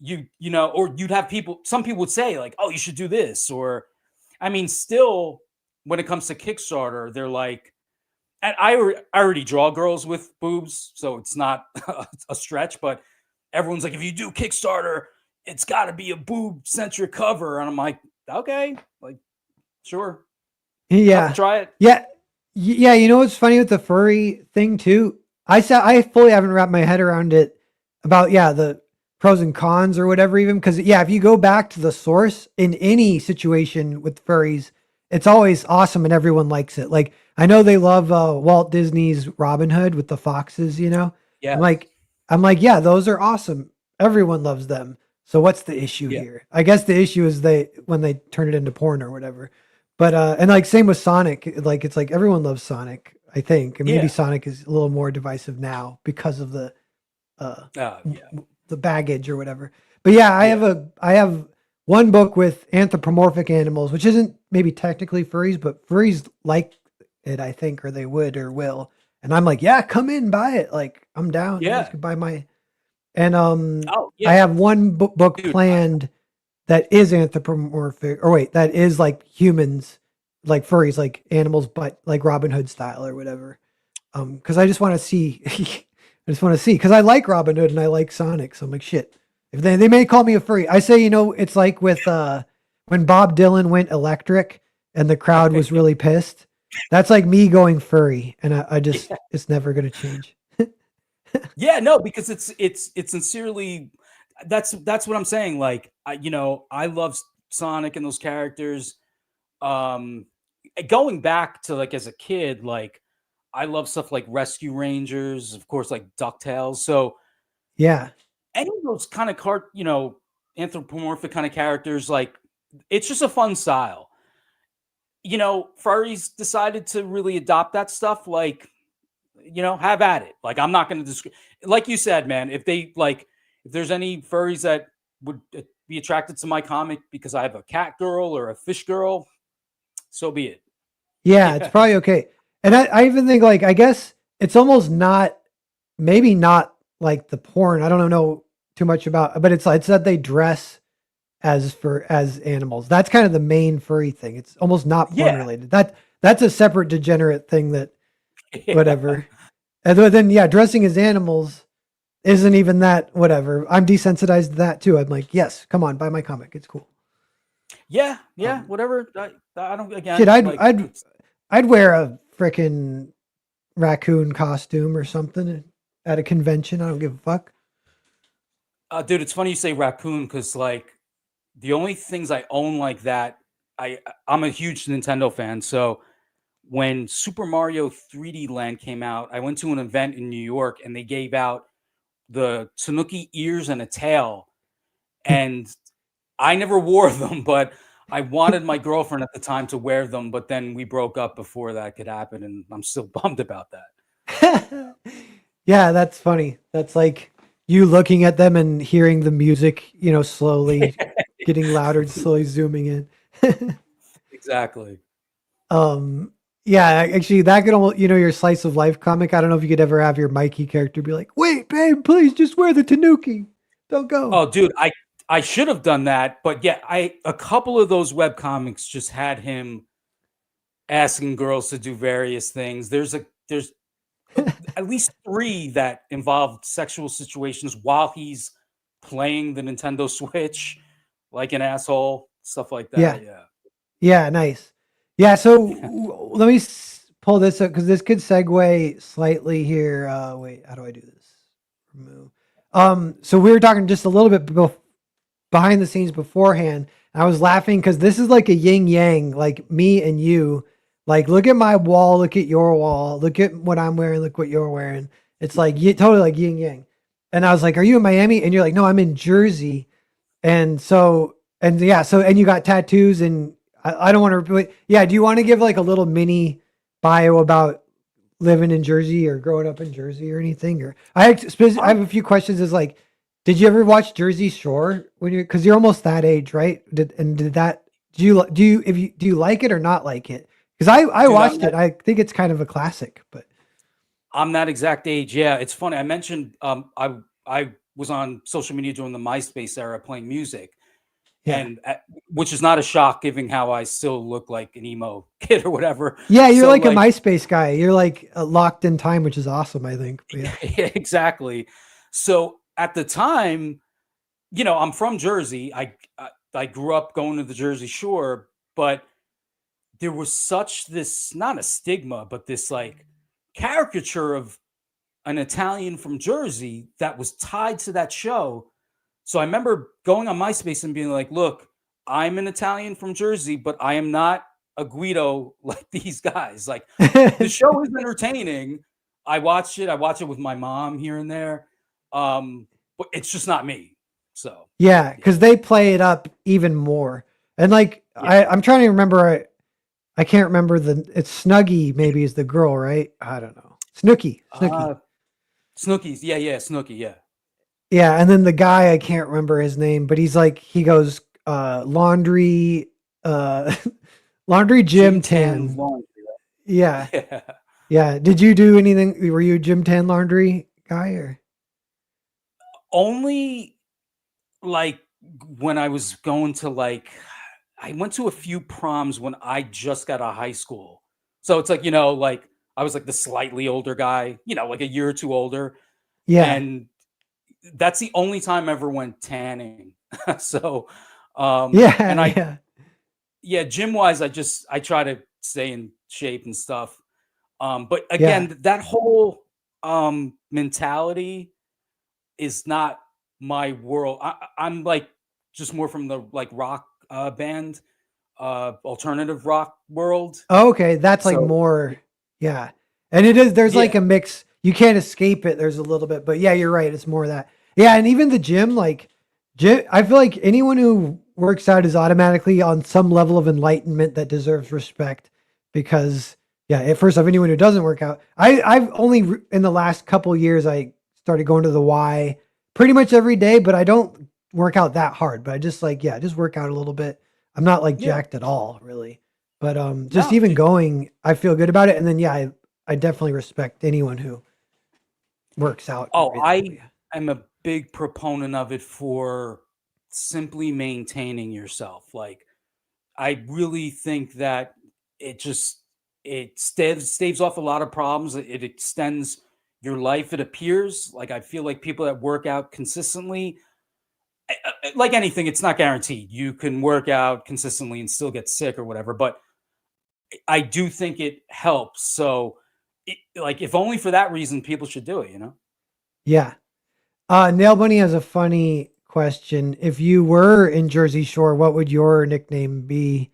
or you'd have people, some people would say like, oh, you should do this. Or, I mean, still, when it comes to Kickstarter, they're like, and I already draw girls with boobs, so it's not a stretch. But everyone's like, if you do Kickstarter, it's got to be a boob centric cover, and I'm like, okay, like sure, Yeah. try it. Yeah. Yeah. You know what's funny with the furry thing too? I fully haven't wrapped my head around it about, yeah, the pros and cons or whatever, even because, yeah, if you go back to the source in any situation with furries, it's always awesome and everyone likes it. Like, I know they love Walt Disney's Robin Hood with the foxes, you know? I'm Yeah, like, I'm like, yeah, those are awesome. Everyone loves them. So what's the issue yeah, here? I guess the issue is when they turn it into porn or whatever. But and like same with Sonic, like it's like everyone loves Sonic, I think. And maybe yeah, Sonic is a little more divisive now because of yeah, the baggage or whatever. But yeah, yeah, I have one book with anthropomorphic animals, which isn't maybe technically furries, but furries like it, I think, or they would or will. And I'm like, yeah, come in, buy it. Like I'm down. You guys yeah. can buy my. And Oh I yeah, have one book dude. planned that is anthropomorphic, or wait, that is like humans, like furries, like animals, but like Robin Hood style or whatever. Because I just want to see, I just want to see, because I like Robin Hood and I like Sonic, so I'm like, shit. If they may call me a furry, I say, it's like with when Bob Dylan went electric and the crowd was really pissed. That's like me going furry, and I just Yeah, it's never gonna change. yeah, no, because it's sincerely, that's what I'm saying. Like I love Sonic and those characters. Um, Going back to like as a kid, like I love stuff like Rescue Rangers, of course, like DuckTales. So Yeah, any of those kind of anthropomorphic kind of characters, like it's just a fun style. Furries decided to really adopt that stuff. Like, have at it. Like, I'm not going to like you said, man. If there's any furries that would be attracted to my comic because I have a cat girl or a fish girl, so be it. yeah, it's Yeah, probably okay. And I even think like I guess it's almost not maybe not like the porn. I don't know too much about, but it's that they dress as animals. That's kind of the main furry thing. It's almost not porn yeah, related. That's a separate degenerate thing that yeah. whatever. And then yeah, dressing as animals isn't even that whatever. I'm desensitized to that too. I'm like, yes, come on, buy my comic. It's cool. Yeah, yeah, Um, whatever. I don't, shit, again, like it's I'd wear a freaking raccoon costume or something at a convention. I don't give a fuck. dude, it's funny you say raccoon because like the only things I own like that, I'm a huge Nintendo fan. So when Super Mario 3D Land came out, I went to an event in New York and they gave out the Tanuki ears and a tail, and I never wore them, but I wanted my girlfriend at the time to wear them, but then we broke up before that could happen, and I'm still bummed about that. Yeah, that's funny. That's like you looking at them and hearing the music, slowly getting louder and slowly zooming in. Exactly. um, yeah, actually, that could almost, your slice of life comic. I don't know if you could ever have your Mikey character be like, "Wait, babe, please just wear the Tanuki. Don't go." Oh, dude, I should have done that, but yeah, I a couple of those web comics just had him asking girls to do various things. There's at least three that involved sexual situations while he's playing the Nintendo Switch like an asshole, stuff like Yeah. that. Yeah. Yeah. Nice. Yeah. So let me pull this up because this could segue slightly here. Wait, how do I do this? Remove. So we were talking just a little bit behind the scenes beforehand. I was laughing because this is like a yin yang, like me and you. Like, look at my wall, look at your wall, look at what I'm wearing, look what you're wearing. It's like totally like yin yang. And I was like, "Are you in Miami?" And you're like, "No, I'm in Jersey." And so, and yeah, so, and you got tattoos, and I don't want to, yeah. Do you want to give like a little mini bio about living in Jersey or growing up in Jersey or anything? Or I have a few questions. Is like, did you ever watch Jersey Shore when you're, because you're almost that age, right? Did that, do you like it or not like it? Because I Dude, watched it. I think it's kind of a classic, but I'm that exact age. Yeah, it's funny. I mentioned I was on social media during the MySpace era playing music, yeah. and which is not a shock given how I still look like an emo kid or whatever. Yeah, you're So like a like, MySpace guy. You're like locked in time, which is awesome, I think. But yeah. yeah, exactly. So at the time, I'm from Jersey. I grew up going to the Jersey Shore, but there was such this, not a stigma, but this like caricature of an Italian from Jersey that was tied to that show. So I remember going on MySpace and being like, look, I'm an Italian from Jersey, but I am not a Guido like these guys. Like, the show is entertaining. I watched it. I watch it with my mom here and there. But it's just not me. So Yeah, yeah. because they play it up even more. And like Yeah. I'm trying to remember. I can't remember it's Snuggie. Maybe is the girl, right? I don't know. Snooky. Snookies. Yeah, yeah, Snooky, yeah. Yeah, and then the guy I can't remember his name, but he's like he goes laundry, uh, laundry gym Jim Tan tan. Laundry. Yeah, Yeah. yeah. Did you do anything? Were you a gym tan laundry guy or? Only like when I was going to like I went to a few proms when I just got out of high school. So it's like, like I was like the slightly older guy, like a year or two older. Yeah, And that's the only time I ever went tanning. So and yeah, I yeah, yeah, gym wise, I try to stay in shape and stuff. But yeah. again, that whole mentality is not my world. I'm like just more from the like rock band, alternative rock world. Oh, okay, that's like So more, yeah. And it is there's yeah, like a mix. You can't escape it. There's a little bit, but yeah, you're right. It's more of that. Yeah, and even the gym, like gym, I feel like anyone who works out is automatically on some level of enlightenment that deserves respect because yeah, at first of anyone who doesn't work out, I've only in the last couple years I started going to the Y pretty much every day, but I don't work out that hard, but I just like yeah, just work out a little bit. I'm not like yeah. jacked at all, really. But just No, even dude. going, I feel good about it. And then yeah, I definitely respect anyone who works out and Oh, everything. But I yeah. am a big proponent of it for simply maintaining yourself. Like, I really think that it just it staves off a lot of problems. It extends your life. It appears like I feel like people that work out consistently, like anything, it's not guaranteed. You can work out consistently and still get sick or whatever. But I do think it helps. So, like, if only for that reason, people should do it. Yeah. Nail Bunny has a funny question. If you were in Jersey Shore, what would your nickname be?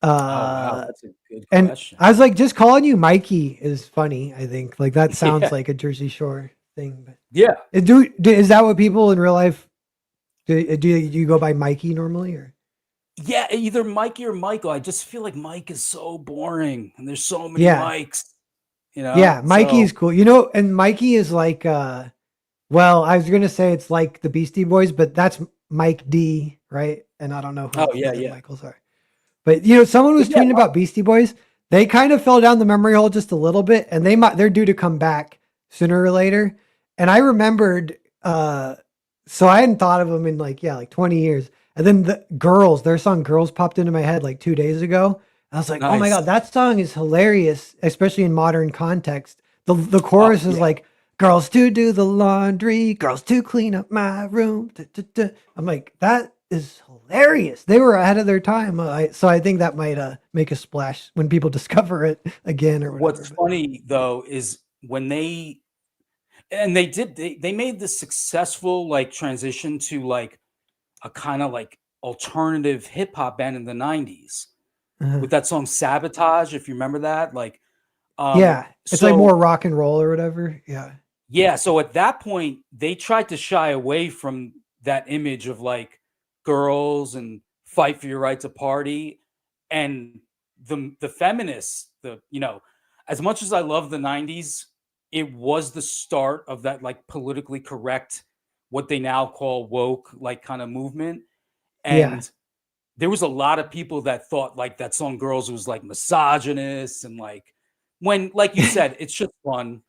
Oh wow, Uh, that's a good and question. I was like, just calling you Mikey is funny. I think like that sounds Yeah, like a Jersey Shore thing. But yeah. is that what people in real life do you go by Mikey normally or? Yeah, either Mikey or Michael. I just feel like Mike is so boring and there's so many Yeah. Mikes, Yeah, Mikey is So cool. And Mikey is like well, I was gonna say it's like the Beastie Boys, but that's Mike D, right? And I don't know who oh the yeah, other yeah. Michaels are. But someone But was yeah, tweeting about Beastie Boys. They kind of fell down the memory hole just a little bit, and they're due to come back sooner or later. And I remembered, so I hadn't thought of them in like 20 years. And then their song "Girls" popped into my head like 2 days ago. I was like, oh my nice. god, that song is hilarious, especially in modern context. The Oh chorus is yeah. like, girls to do the laundry, girls to clean up my room. I'm like, that is hilarious. They were ahead of their time. So I think that might make a splash when people discover it again or whatever. What's funny though is when they made this successful like transition to like a kind of like alternative hip hop band in the 90s Uh-huh. with that song Sabotage, if you remember that. Like Yeah, it's like so more rock and roll or whatever. Yeah, yeah, so at that point they tried to shy away from that image of like girls and fight for your right to party, and the feminists, as much as I love the 90s, it was the start of that like politically correct, what they now call woke, like kind of movement. yeah, And there was a lot of people that thought like that song Girls was like misogynist, and like when, like you said, it's just fun.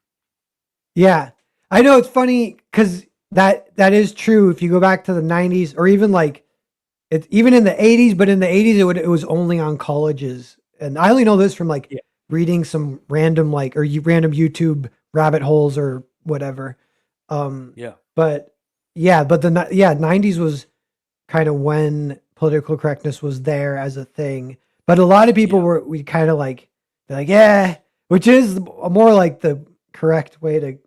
yeah. I know it's funny because that is true. If you go back to the '90s or even like it's even in the '80s, but in the '80s it was only on colleges, and I only know this from like Yeah, reading some random like random YouTube rabbit holes or whatever. yeah, But yeah, but yeah, '90s was kind of when political correctness was there as a thing. But a lot of people yeah, we kind of like they're like, yeah, which is more like the correct way to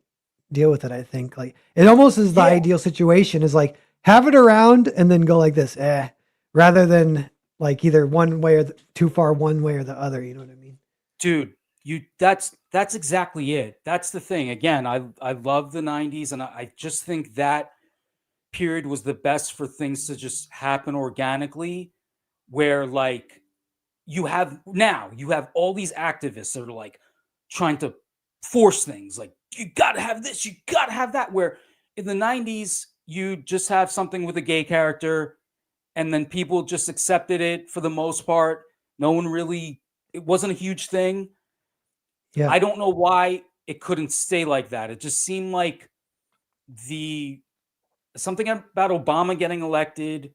deal with it, I think. Like it almost is the yeah. ideal situation is like have it around and then go like this, rather than like either one way or too far one way or the other. You know what I mean? Dude, that's exactly it. That's the thing. Again, I love the 90s, and I just think that period was the best for things to just happen organically, where like you have all these activists that are like trying to force things like you got to have this, you got to have that, where in the 90s you just have something with a gay character, and then people just accepted it for the most part. No one really, it wasn't a huge thing. Yeah. I don't know why it couldn't stay like that. It just seemed like the something about Obama getting elected.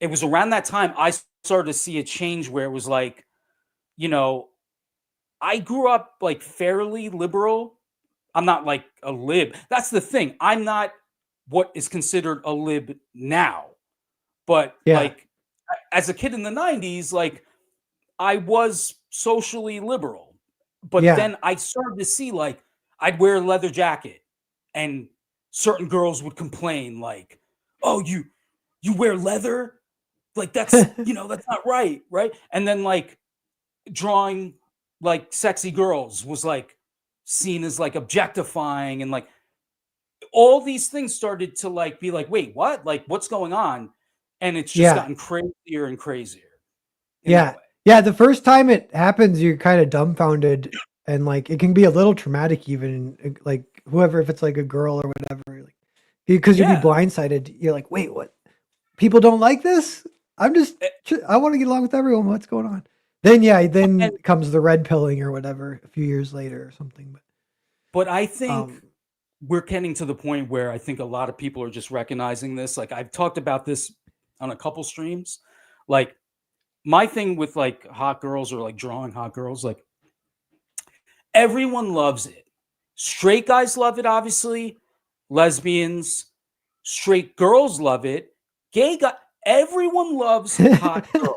It was around that time I started to see a change where it was like, you know, I grew up like fairly liberal. I'm not like a lib. That's the thing. I'm not what is considered a lib now. But Yeah. like as a kid in the 90s, like I was socially liberal. But Yeah. then I started to see like I'd wear a leather jacket and certain girls would complain like, "Oh, you wear leather? Like that's not right, right?" And then like drawing like sexy girls was like seen as like objectifying, and like all these things started to like be like, "Wait, what? Like what's going on?" And it's just Yeah. gotten crazier and crazier in that Yeah. way. Yeah. The first time it happens, you're kind of dumbfounded and like it can be a little traumatic, even like whoever, if it's like a girl or whatever, like because you'd be Yeah. blindsided. You're like, wait, what? People don't like this? I'm just, Eh, I want to get along with everyone. What's going on? Then, yeah, then and comes the red pilling or whatever a few years later or something. but I But, think we're getting to the point where I think a lot of people are just recognizing this. Like I've talked about this on a couple streams. Like my thing with like hot girls or like drawing hot girls, like everyone loves it. Straight guys love it, obviously. Lesbians, straight girls love it. Gay guy, everyone loves hot girls.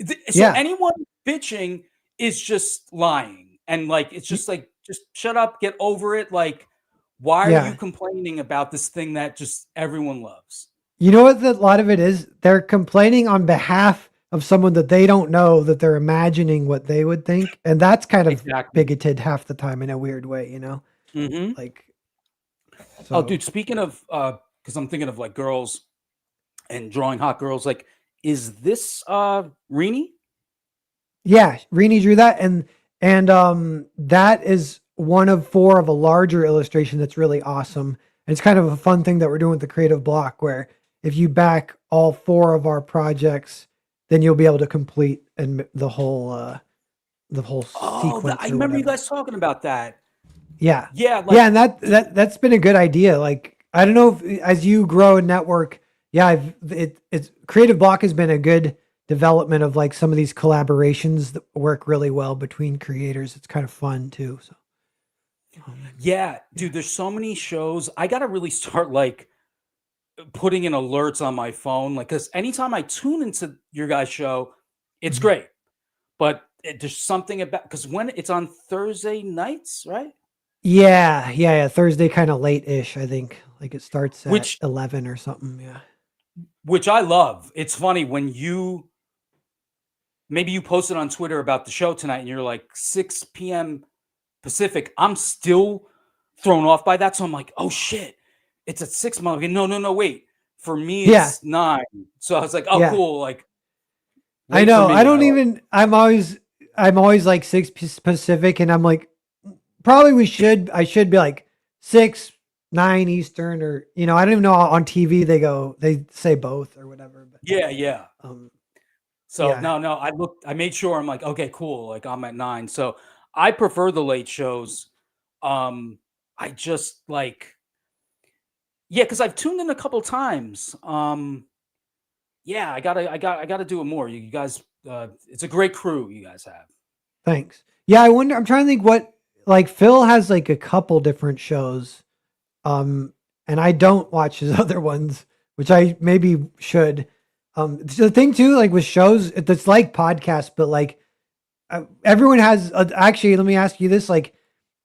So yeah, anyone bitching is just lying, and like it's y- just like just shut up, get over it. Like, why are you yeah. complaining about this thing that just everyone loves? You know what? A lot of it is they're complaining on behalf of someone that they don't know that they're imagining what they would think. And that's kind of Exactly. bigoted half the time in a weird way, you know? Hmm. Like, Oh, so dude. Speaking of, because I'm thinking of like girls and drawing hot girls. Like, is this Rini? yeah, Rini drew that. And that is one of four of a larger illustration that's really awesome. And it's kind of a fun thing that we're doing with the creative block where if you back all four of our projects, then you'll be able to complete and the whole Oh, I sequence or remember you whatever. guys talking about that. Yeah. Yeah, Yeah, like and that's been a good idea. Like I don't know if as you grow a network, yeah, it's Creative Block has been a good development of like some of these collaborations that work really well between creators. It's kind of fun too. So Yeah, Yeah. dude, there's so many shows. I gotta really start like putting in alerts on my phone, like because anytime I tune into your guys' show, it's Mhm. great. But there's something about because when it's on Thursday nights, right? Yeah, yeah, yeah. Thursday kind of late-ish, I think. Like it starts at Which 11 or something. Yeah. which I love. It's funny when you maybe you posted on Twitter about the show tonight and you're like 6 p.m. Pacific. I'm still thrown off by that. So I'm like, oh shit, it's at 6. I'm like, no, no, no, wait. For me, Yeah. it's 9. So I was like, oh, Yeah. cool. Like, I late for know. I me. I don't like, even I'm always like 6 Pacific and I'm like probably I should be like 6 9 Eastern or I don't even know on TV they say both or whatever but yeah, yeah. um So yeah. no, no, I made sure I'm like, okay, cool. Like I'm at 9. So I prefer the late shows. Um, I just like, yeah, because I've tuned in a couple times. Yeah, I gotta do it more. You guys, it's a great crew you guys have. Thanks. Yeah, I wonder I'm trying to think what like Phil has like a couple different shows. Um, and I don't watch his other ones, which I maybe should. The thing too, like with shows, it's like podcasts, but like everyone has. Actually, let me ask you this: like,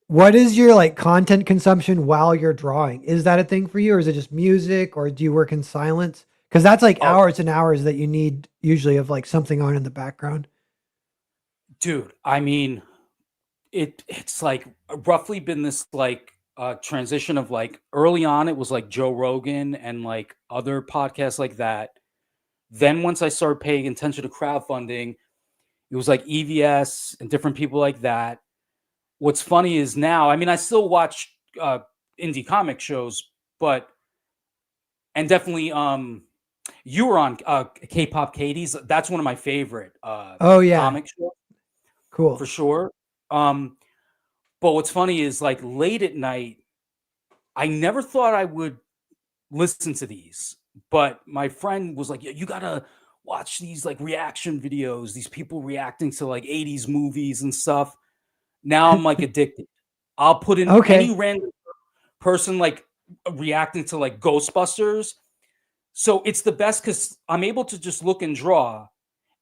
what is your like content consumption while you're drawing? Is that a thing for you, or is it just music, or do you work in silence? Because that's like Oh, hours and hours that you need usually of like something on in the background. dude, I mean, it's like roughly been this like transition of like early on it was like Joe Rogan and like other podcasts like that. Then once I started paying attention to crowdfunding, it was like EVS and different people like that. What's funny is now, I mean, I still watch indie comic shows, but and definitely you were on K-pop Katie's. That's one of my favorite Oh yeah, comic shows for cool. sure. Um, but what's funny is like late at night, I never thought I would listen to these, but my friend was like, You gotta watch these like reaction videos, these people reacting to like 80s movies and stuff." Now I'm like addicted. I'll put in any Okay. random person like reacting to like Ghostbusters. So it's the best because I'm able to just look and draw.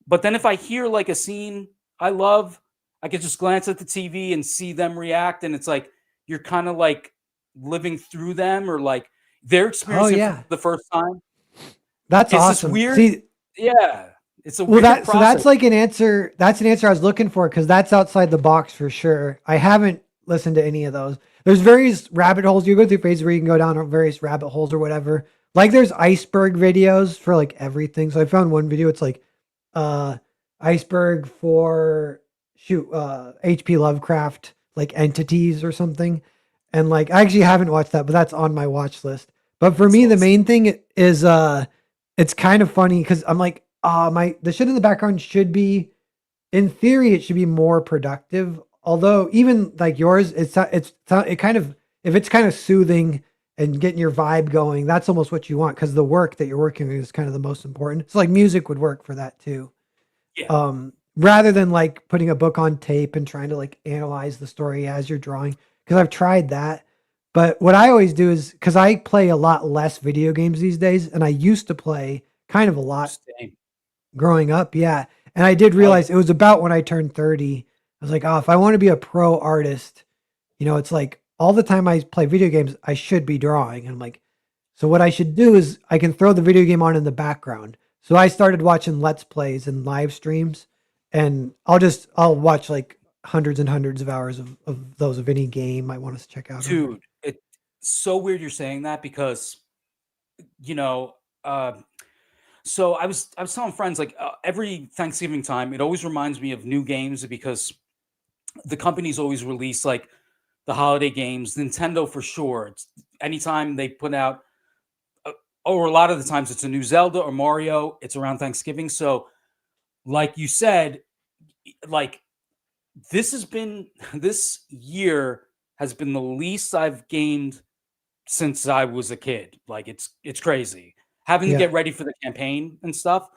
But then if I hear like a scene I love, I can just glance at the TV and see them react. And it's like you're kind of like living through them or like they're Oh experiencing it for yeah, the first time. that's It's this awesome. weird, See, yeah, it's a well, weird process. that's like an answer. That's an answer I was looking for because that's outside the box for sure. I haven't listened to any of those. There's various rabbit holes. You go through phases where you can go down various rabbit holes or whatever. Like there's iceberg videos for like everything. So I found one video. It's like uh iceberg for HP Lovecraft like entities or something. And like I actually haven't watched that, but that's on my watch list. But for That's me, the awesome. main thing is it's kind of funny because I'm like, the shit in the background should be, in theory, it should be more productive. Although even like yours, it kind of if it's kind of soothing and getting your vibe going, that's almost what you want because the work that you're working on is kind of the most important. So like music would work for that too. Yeah, Rather than like putting a book on tape and trying to like analyze the story as you're drawing, because I've tried that. But what I always do is because I play a lot less video games these days, and I used to play kind of a lot same. growing up. Yeah. And I did Hell realize it was about when I turned 30. I was like, oh, if I want to be a pro artist, it's like all the time I play video games, I should be drawing. And I'm like, so what I should do is I can throw the video game on in the background. So I started watching Let's Plays and live streams, and I'll watch like hundreds and hundreds of hours of those of any game I want to check out on there. Dude, it's so weird you're saying that because you know, uh, so I was telling friends like every Thanksgiving time, it always reminds me of new games because the companies always release like the holiday games. Nintendo for sure. It's anytime they put out, uh, or a lot of the times it's a new Zelda or Mario. It's around Thanksgiving. So, like you said, like this has been this year has been the least I've gamed since I was a kid. Like it's crazy having to Yeah. get ready for the campaign and stuff.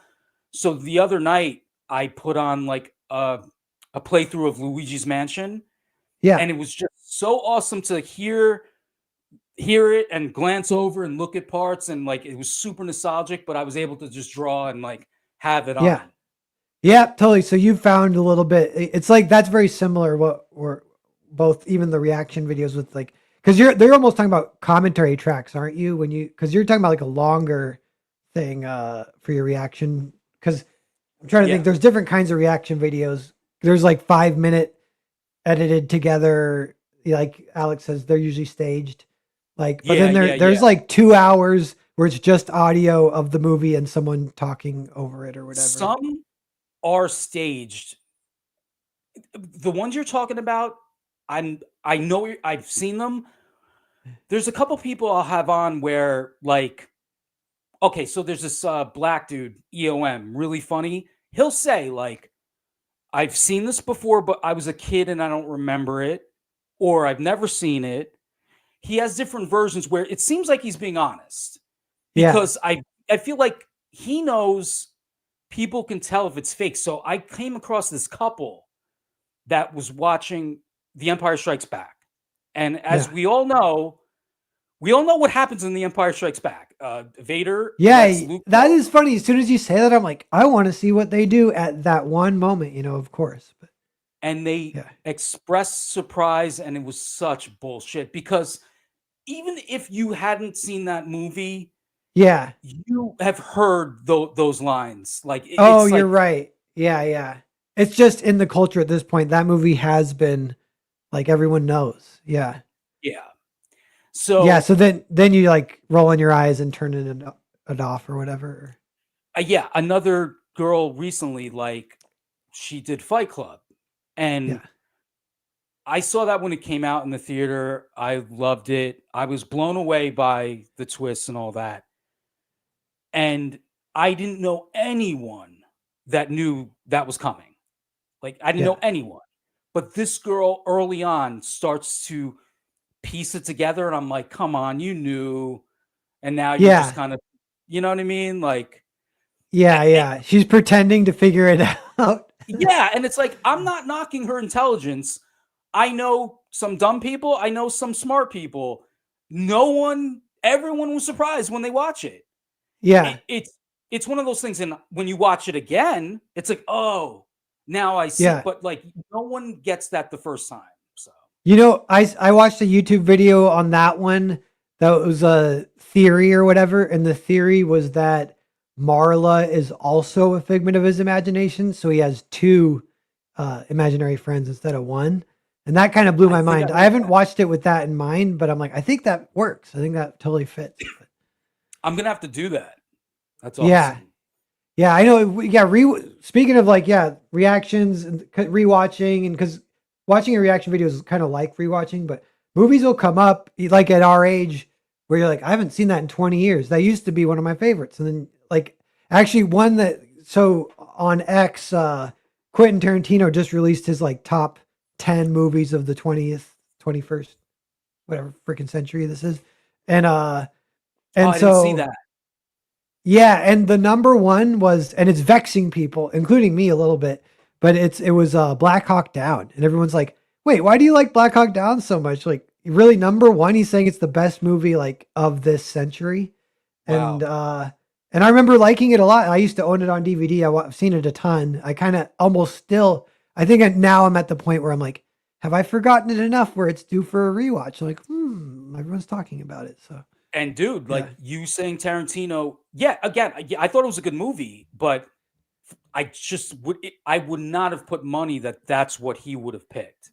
So the other night I put on like a playthrough of Luigi's Mansion, Yeah. and it was just so awesome to hear it and glance over and look at parts, and like it was super nostalgic, but I was able to just draw and like have it Yeah. on. Yeah, totally. So you found a little bit. It's like that's very similar. What we're both, even the reaction videos with like, because they're almost talking about commentary tracks, aren't you? When you because you're talking about like a longer thing for your reaction. Because I'm trying to think. Yeah. There's different kinds of reaction videos. There's like 5 minute edited together. Like Alex says, they're usually staged. Like, but Yeah, then yeah, there's yeah. like 2 hours where it's just audio of the movie and someone talking over it or whatever. Some are staged. The ones you're talking about, I know I've seen them. There's a couple people I'll have on where like, okay, so there's this black dude, EOM, really funny. He'll say like, I've seen this before, but I was a kid and I don't remember it, or I've never seen it. He has different versions where it seems like he's being honest, Yeah. because I feel like he knows people can tell if it's fake. So I came across this couple that was watching The Empire Strikes Back. And as Yeah. we all know what happens in The Empire Strikes Back. Vader lets Yeah, Luke that go, is funny. As soon as you say that, I'm like, I want to see what they do at that one moment, of course. But and they yeah. expressed surprise, and it was such bullshit because even if you hadn't seen that movie, Yeah. you have heard those lines. Like Oh, it's you're like, right. Yeah, yeah. It's just in the culture at this point. That movie has been like everyone knows. Yeah. yeah. Yeah. So So then you like rolling your eyes and turning it off or whatever. yeah, another girl recently, like she did Fight Club, and Yeah. I saw that when it came out in the theater. I loved it. I was blown away by the twists and all that. And I didn't know anyone that knew that was coming. Like I didn't Yeah. know anyone. But this girl early on starts to piece it together, and I'm like, "Come on, you knew." And now you're just Yeah. kind of, you know what I mean? Like Yeah. Yeah. She's pretending to figure it out. yeah, and it's like, I'm not knocking her intelligence. I know some dumb people, I know some smart people. Everyone was surprised when they watch it. Yeah. It's one of those things, and when you watch it again, it's like, "Oh, now I see," Yeah. but, like, no one gets that the first time, so I watched a YouTube video on that one that was a theory or whatever, and the theory was that Marla is also a figment of his imagination, so he has two imaginary friends instead of one, and that kind of blew I my think I mind. I heard haven't that. watched it with that in mind, but I'm like, I think that works. I think that totally fits. But I'm gonna have to do that. That's yeah, awesome. yeah, I know. Yeah, speaking of like, yeah, reactions and rewatching, and because watching a reaction video is kind of like rewatching, but movies will come up like at our age where you're like, I haven't seen that in 20 years. That used to be one of my favorites. And then like actually one that so on X, Quentin Tarantino just released his like top 10 movies of the 20th, 21st, whatever freaking century this is. And Oh, and I didn't see so that. yeah, and the number one was, and it's vexing people, including me a little bit, but it was Black Hawk Down, and everyone's like, "Wait, why do you like Black Hawk Down so much?" Like, really, number one, he's saying it's the best movie like of this century, and Wow. uh, and I remember liking it a lot. I used to own it on DVD. I've seen it a ton. I kind of almost still. I think now I'm at the point where I'm like, have I forgotten it enough where it's due for a rewatch? I'm like, everyone's talking about it, so And dude, yeah. like you saying Tarantino, yeah, again, I thought it was a good movie, but I would not have put money that that's what he would have picked.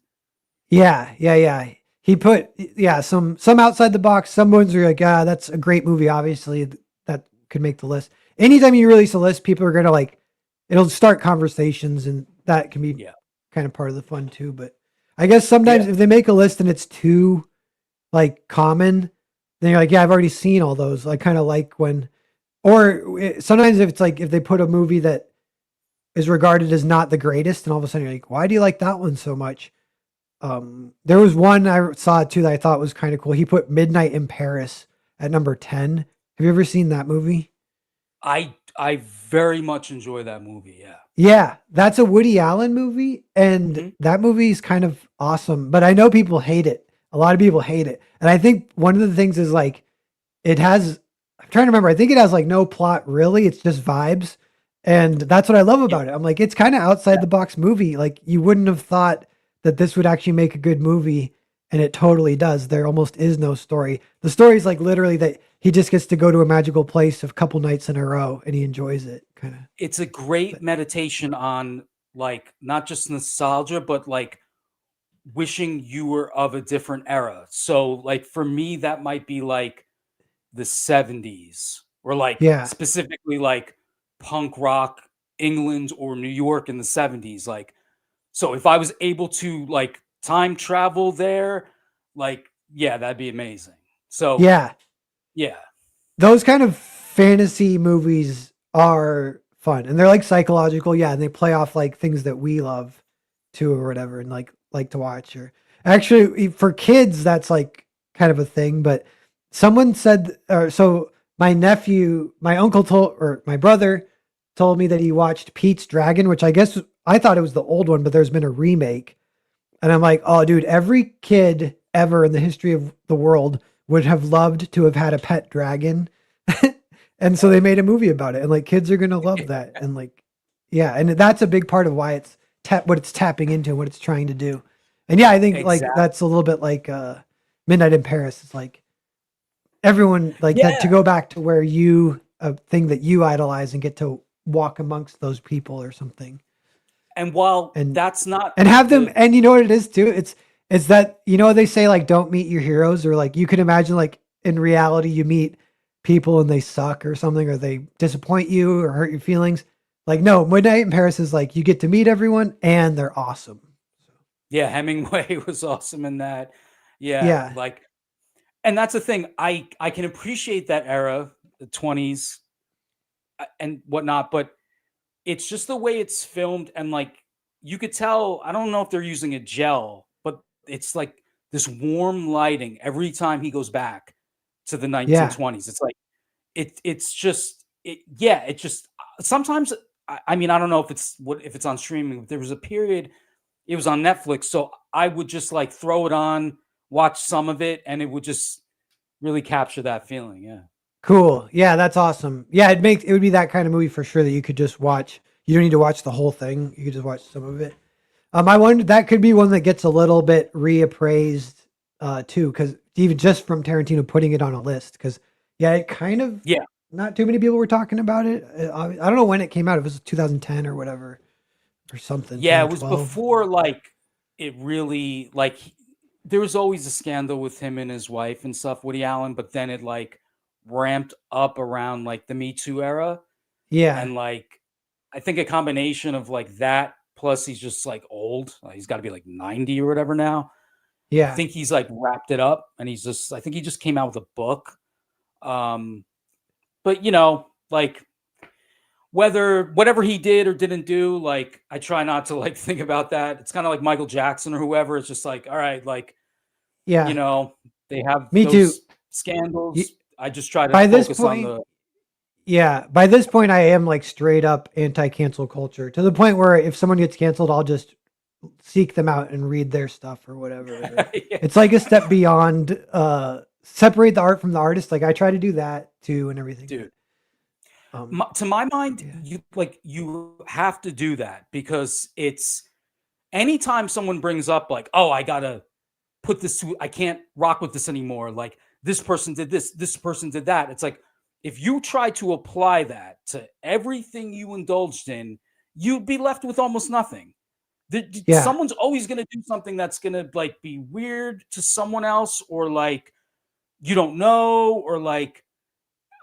Yeah, yeah, yeah. He put yeah, some outside the box. Some ones are like, ah, that's a great movie. Obviously, that could make the list. Anytime you release a list, people are gonna like it'll start conversations, and that can be Yeah. kind of part of the fun too. But I guess sometimes Yeah. if they make a list and it's too like common, then you're like, yeah, I've already seen all those. I kind of like when, or sometimes if it's like if they put a movie that is regarded as not the greatest, and all of a sudden you're like, why do you like that one so much? There was one I saw too that I thought was kind of cool. He put Midnight in Paris at number 10. Have you ever seen that movie? I very much enjoy that movie. Yeah. Yeah, that's a Woody Allen movie, and Mhm. that movie is kind of awesome. But I know people hate it. a lot of people hate it. And I think one of the things is like it has I'm trying to remember. I think it has like no plot really. It's just vibes. And that's what I love Yeah, about it. I'm like, it's kind of outside the box movie. Like you wouldn't have thought that this would actually make a good movie, and it totally does. There almost is no story. The story is like literally that he just gets to go to a magical place a couple nights in a row and he enjoys it kind of. it's a great But meditation on like not just nostalgia, but like wishing you were of a different era. So like for me, that might be like the 70s or like yeah. specifically like punk rock England or New York in the 70s. Like, so if I was able to like time travel there, like, yeah, that'd be amazing. So, Yeah. yeah, Those kind of fantasy movies are fun and they're like psychological. Yeah. And they play off like things that we love too or whatever and like to watch or actually for kids that's like kind of a thing, but someone said so my uncle told or my brother told me that he watched Pete's Dragon, which I guess I thought it was the old one, but there's been a remake. And I'm like, oh dude, every kid ever in the history of the world would have loved to have had a pet dragon. And so they made a movie about it and like kids are going to love that and like yeah, and that's a big part of why it's what it's tapping into, what it's trying to do. And yeah, I think like exactly. that's a little bit like Midnight in Paris. It's like everyone like that to Yeah. go back to where you a thing that you idolize and get to walk amongst those people or something. And while And that's not have them the, and you know what it is too? It's that you know they say like don't meet your heroes or like you can imagine like in reality you meet people and they suck or something or they disappoint you or hurt your feelings. Like no, Midnight in Paris is like you get to meet everyone and they're awesome. yeah, Hemingway was awesome in that. Yeah. Yeah. Like, and that's the thing. I can appreciate that era, the 20s and whatnot, but it's just the way it's filmed and, like, you could tell I don't know if they're using a gel, but it's like this warm lighting every time he goes back to the Yeah. 1920s. It's like it's just yeah, it just sometimes I mean, I don't know if it's on streaming, but there was a period it was on Netflix, so I would just, like, throw it on, watch some of it, and it would just really capture that feeling, yeah. Cool. Yeah, that's awesome. Yeah, it would be that kind of movie for sure that you could just watch. You don't need to watch the whole thing. You could just watch some of it. I wonder that could be one that gets a little bit reappraised too, because even just from Tarantino putting it on a list, because yeah, it kind of Yeah. not too many people were talking about it. I don't know when it came out. If it was 2010 or whatever or something, Yeah, it 10 was 12. before, like, it really like, there was always a scandal with him and his wife and stuff, Woody Allen, but then it, like, ramped up around, like, the Me Too era, Yeah, and, like, I think a combination of, like, that plus he's just, like, old, he's gotta be, like, 90 or whatever now. I yeah, think he's, like, wrapped it up, and he's just I think he just came out with a book, um, but, like, whatever he did or didn't do, like, I try not to, like, think about that. It's kinda like Michael Jackson or whoever, it's just like, all right, like, you yeah. know, they have Me too. those scandals. Y- I just try to By this focus on point, the yeah, by this point, I am like straight up anti-cancel culture to the point where if someone gets canceled, I'll just seek them out and read their stuff or whatever. yeah, It's like a step beyond separate the art from the artist. Like I try to do that too and everything, but dude. To my mind, yeah. you have to do that because it's anytime someone brings up like, "Oh, I gotta put this to I can't rock with this anymore," like, "This person did this person did that." It's like, if you try to apply that to everything you indulged in, you'd be left with almost nothing. Yeah. Someone's always gonna do something that's gonna, like, be weird to someone else or, like, you don't know or, like,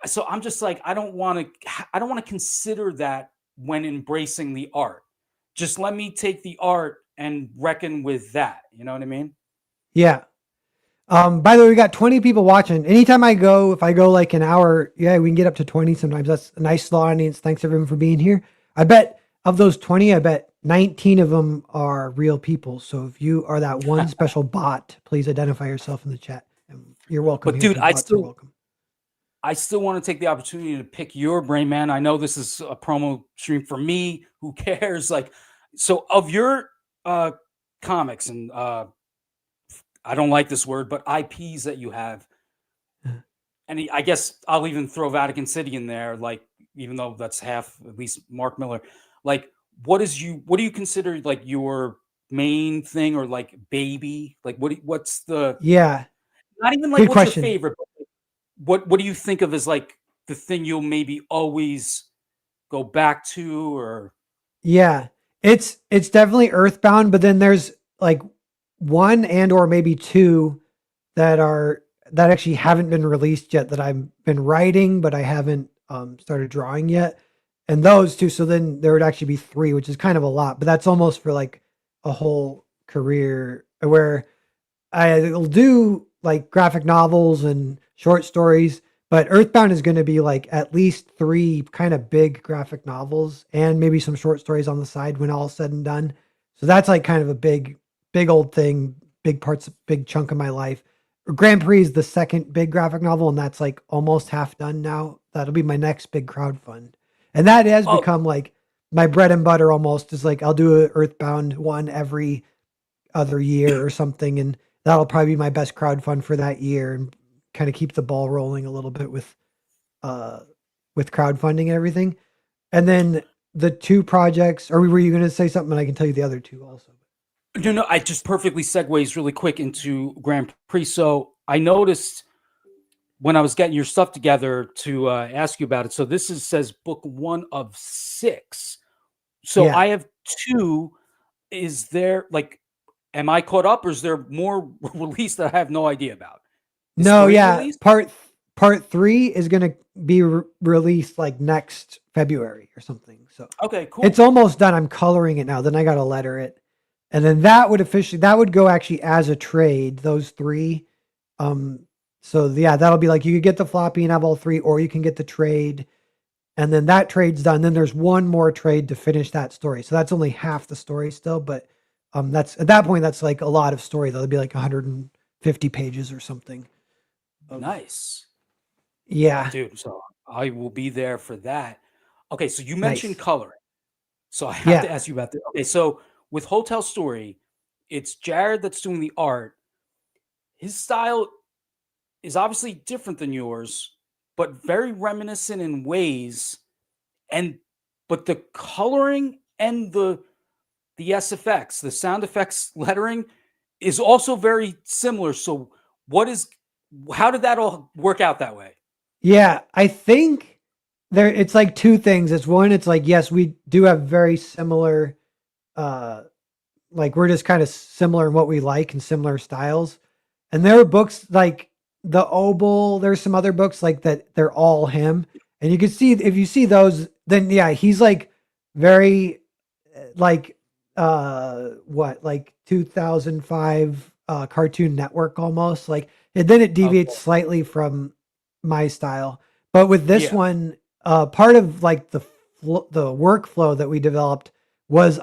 so I'm just like, I don't wanna consider that when embracing the art. Just let me take the art and reckon with that, you know what I mean? Yeah. By the way, we got 20 people watching. Anytime I go, if I go like an hour, yeah, we can get up to 20 sometimes. That's a nice slow audience. Thanks everyone for being here. I bet of those 20, I bet 19 of them are real people. So if you are that one special bot, please identify yourself in the chat. And you're welcome But here dude, too. Bots are welcome. I still wanna take the opportunity to pick your brain, man. I know this is a promo stream for me, who cares? Like, so of your, uh, comics and, I don't like this word, but IPs that you have, and I guess I'll even throw Vatican City in there, like even though that's half at least Mark Miller. Like, what do you consider like your main thing or like baby? Like, what's the Yeah, not even like good what's your question. favorite, but like, what do you think of as like the thing you'll maybe always go back to or Yeah, it's definitely Earthbound, but then there's like one and or maybe two that are that actually haven't been released yet that I've been writing, but I haven't started drawing yet. And those two, so then there would actually be three, which is kind of a lot, but that's almost for like a whole career where I'll do like graphic novels and short stories, but Earthbound is going to be like at least three kind of big graphic novels and maybe some short stories on the side when all's said and done. So that's like kind of a big old thing, big chunk of my life. Grand Prix is the second big graphic novel, and that's like almost half done now. That'll be my next big crowd fund. And that has oh become like my bread and butter almost is like I'll do a Earthbound one every other year or something, and that'll probably be my best crowd fund for that year and kind of keep the ball rolling a little bit uh with crowdfunding and everything. And then the two projects, or were you going to say something? And I can tell you the other two also. no, I just perfectly segues really quick into Grand Prix. So I noticed when I was getting your stuff together to ask you about it. So this is says book one of six. So Yeah. I have two. Is there like, am I caught up, or is there more release that I have no idea about? Is No, three yeah. released? Part three is going to be released like next February or something. So Okay, it's cool. almost done. I'm coloring it now. Then I got to letter it. And then that would go actually as a trade, those three. Um, so yeah, that'll be like you could get the floppy and have all three, or you can get the trade, and then that trade's done. Then there's one more trade to finish that story. So that's only half the story still, but that's at that point that's like a lot of story. That'll be like 150 pages or something. Of Nice. Oh, yeah, dude. So I will be there for that. Okay, so you mentioned nice. coloring. So I have to Yeah, ask you about this. Okay, so with Hotel Story, it's Jared that's doing the art. His style is obviously different than yours, but very reminiscent in ways. And but the coloring and the SFX, the sound effects lettering is also very similar. So what is how did that all work out that way? yeah. I think there it's like two things. It's one, it's like yes, we do have very similar uh like we're just kind of similar in what we like and similar styles. And there are books like The Oboe, there's some other books like that they're all him. And you can see if you see those, then yeah, he's like very like what, like 2005 Cartoon Network almost. Like and then it Okay. deviates slightly from my style. But with this Yeah. one, part of like the workflow that we developed was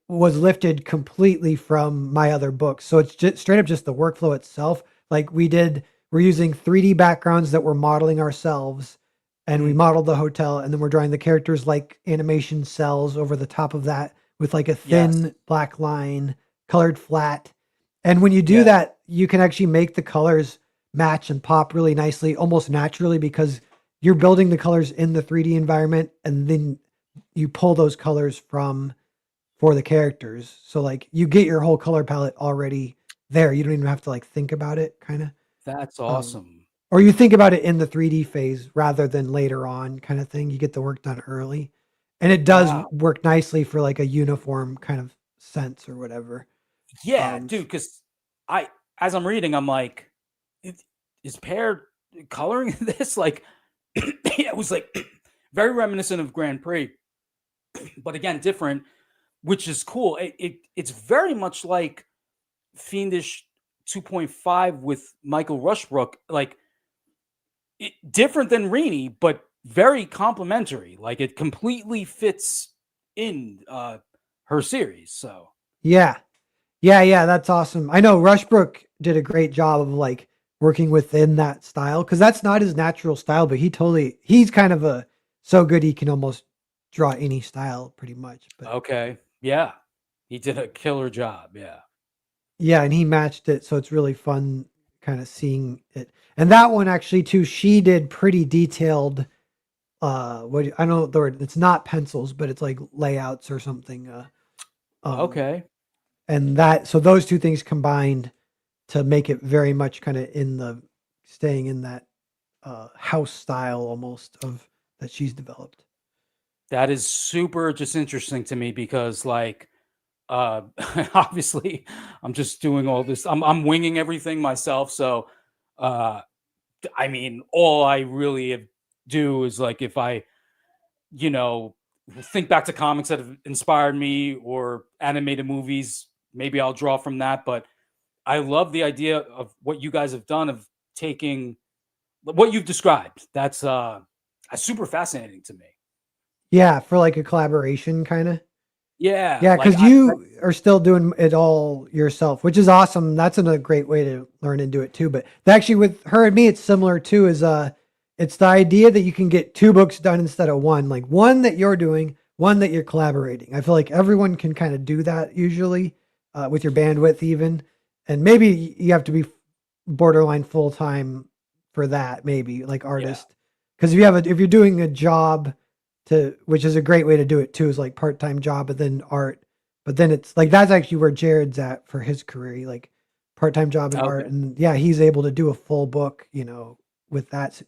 lifted completely from my other books. So it's just straight up just the workflow itself. Like we're using 3D backgrounds that we're modeling ourselves, and we Mm, modeled the hotel, and then we're drawing the characters like animation cells over the top of that with like a yes. thin black line colored flat. And when you do Yeah. that, you can actually make the colors match and pop really nicely, almost naturally, because you're building the colors in the 3D environment, and then you pull those colors from for the characters. So like you get your whole color palette already there. You don't even have to like think about it kind of. That's Um awesome. or you think about it in the 3D phase rather than later on kind of thing. You get the work done early. And it does Wow. work nicely for like a uniform kind of sense or whatever. Yeah, Um dude, because I as I'm reading, I'm like, "Is Pear coloring this?" Like, yeah, it was like very reminiscent of Grand Prix, but again, different, which is cool. It's very much like Fiendish 2.5 with Michael Rushbrook, like different than Reenie, but very complimentary. Like it completely fits in her series. So yeah. Yeah, that's awesome. I know Rushbrook did a great job of like working within that style because that's not his natural style, but he's kind of a so good he can almost draw any style pretty much. But okay, yeah, he did a killer job. Yeah. Yeah, and he matched it, so it's really fun kind of seeing it. And that one actually too, she did pretty detailed I don't know the word, it's not pencils, but it's like layouts or something. Um Okay. and that so those two things combined to make it very much kind of in the staying in that house style almost of that she's developed. That is super just interesting to me because like uh obviously I'm just doing all this. I'm winging everything myself. So uh I mean all I really do is like if I, you know, think back to comics that have inspired me or animated movies, maybe I'll draw from that. But I love the idea of what you guys have done of taking what you've described. That's super fascinating to me. Yeah, for like a collaboration kind of. Yeah, Yeah, like because you are still doing it all yourself, which is awesome. That's a great way to learn and do it too. But actually, with her and me, it's similar too. Is it's the idea that you can get two books done instead of one, like one that you're doing, one that you're collaborating. I feel like everyone can kind of do that usually, with your bandwidth even, and maybe you have to be borderline full time for that. Maybe like yeah, artist, because if you're doing a job to which is a great way to do it too is like part-time job and then art, but then it's like that's actually where Jared's at for his career. He like part-time job in art, okay. and yeah, he's able to do a full book, with that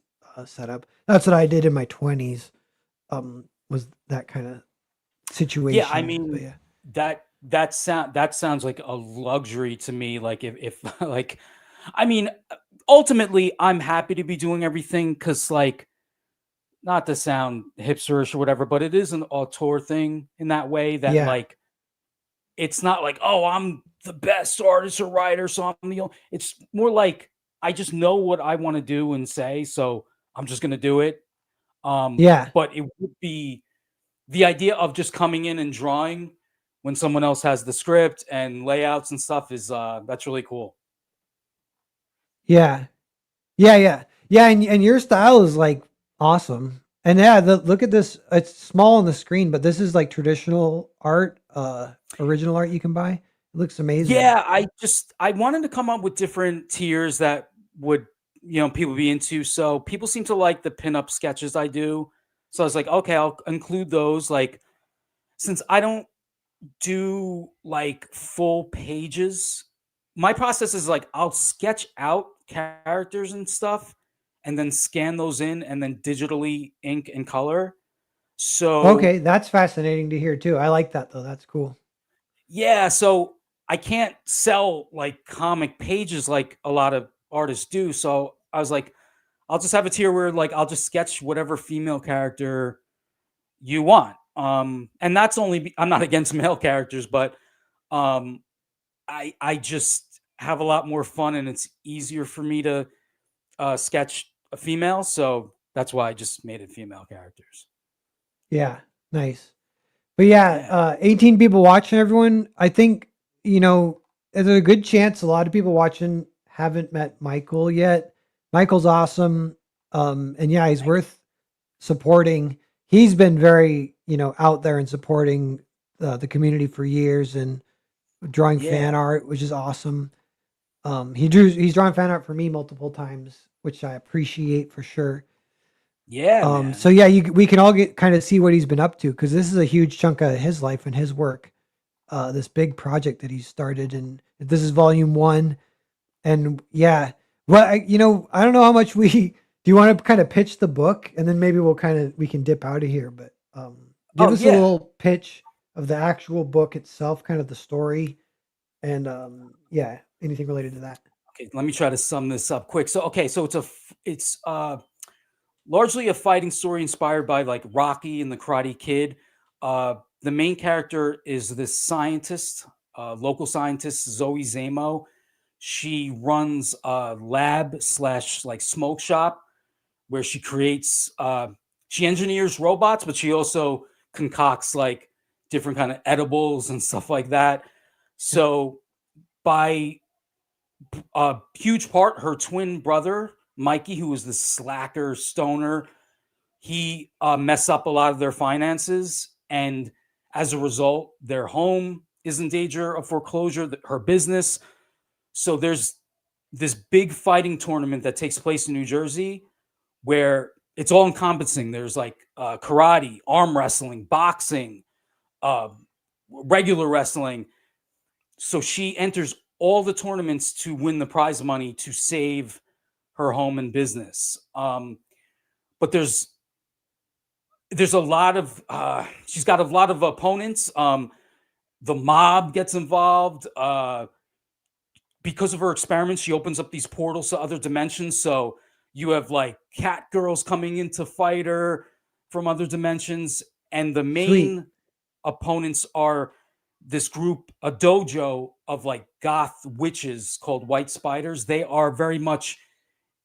setup. That's what I did in my 20s. Was that kind of Yeah, I situation. But mean yeah. that sounds like a luxury to me. Like if like, I mean, ultimately, I'm happy to be doing everything because like not to sound hipsterish or whatever, but it is an auteur thing in that way that Yeah. like it's not like, oh, I'm the best artist or writer, so I'm the it's more like I just know what I want to do and say, so I'm just gonna do it. Yeah. But it would be the idea of just coming in and drawing when someone else has the script and layouts and stuff is that's really cool. Yeah. Yeah, yeah. Yeah, and your style is like awesome. And yeah, look at this. It's small on the screen, but this is like traditional art, original art you can buy. It looks amazing. Yeah, I wanted to come up with different tiers that would, people be into. So people seem to like the pinup sketches I do. So I was like, okay, I'll include those. Like since I don't do like full pages, my process is like I'll sketch out characters and stuff and then scan those in and then digitally ink and color. So Okay, that's fascinating to hear too. I like that though. That's cool. yeah, so I can't sell like comic pages like a lot of artists do. So I was like, I'll just have a tier where like I'll just sketch whatever female character you want. And that's I'm not against male characters, but um I just have a lot more fun and it's easier for me to sketch a female. So that's why I just made it female characters. Yeah, nice. But yeah, Yeah. 18 people watching everyone. I think, there's a good chance a lot of people watching haven't met Michael yet. Michael's awesome. And yeah, he's Thanks. worth supporting. He's been very, out there and supporting the community for years and drawing Yeah. fan art, which is awesome. He's drawn fan art for me multiple times, which I appreciate for sure. Yeah, man. So yeah, we can all get kind of see what he's been up to because this is a huge chunk of his life and his work. This big project that he started, and this is volume one. And yeah, I don't know how much we do. You want to kind of pitch the book, and then maybe we can dip out of here. But give Oh us a yeah. little pitch of the actual book itself, kind of the story, and yeah, anything related to that. Okay, let me try to sum this up quick. So okay, so it's largely a fighting story inspired by like Rocky and the Karate Kid. The main character is this scientist, local scientist Zoe Zamo. She runs a lab slash like smoke shop where she creates she engineers robots, but she also concocts like different kind of edibles and stuff like that. Yeah. So by a huge part, her twin brother Mikey, who is the slacker stoner, he mess up a lot of their finances, and as a result, their home is in danger of foreclosure. Her business, So there's this big fighting tournament that takes place in New Jersey where it's all encompassing. There's like karate, arm wrestling, boxing, uh, regular wrestling. So she enters all the tournaments to win the prize money to save her home and business. But there's a lot of she's got a lot of opponents. The mob gets involved. Because of her experiments, she opens up these portals to other dimensions. So you have like cat girls coming in to fight her from other dimensions, and the Sweet. main opponents are this group, a dojo of like goth witches called White Spiders. They are very much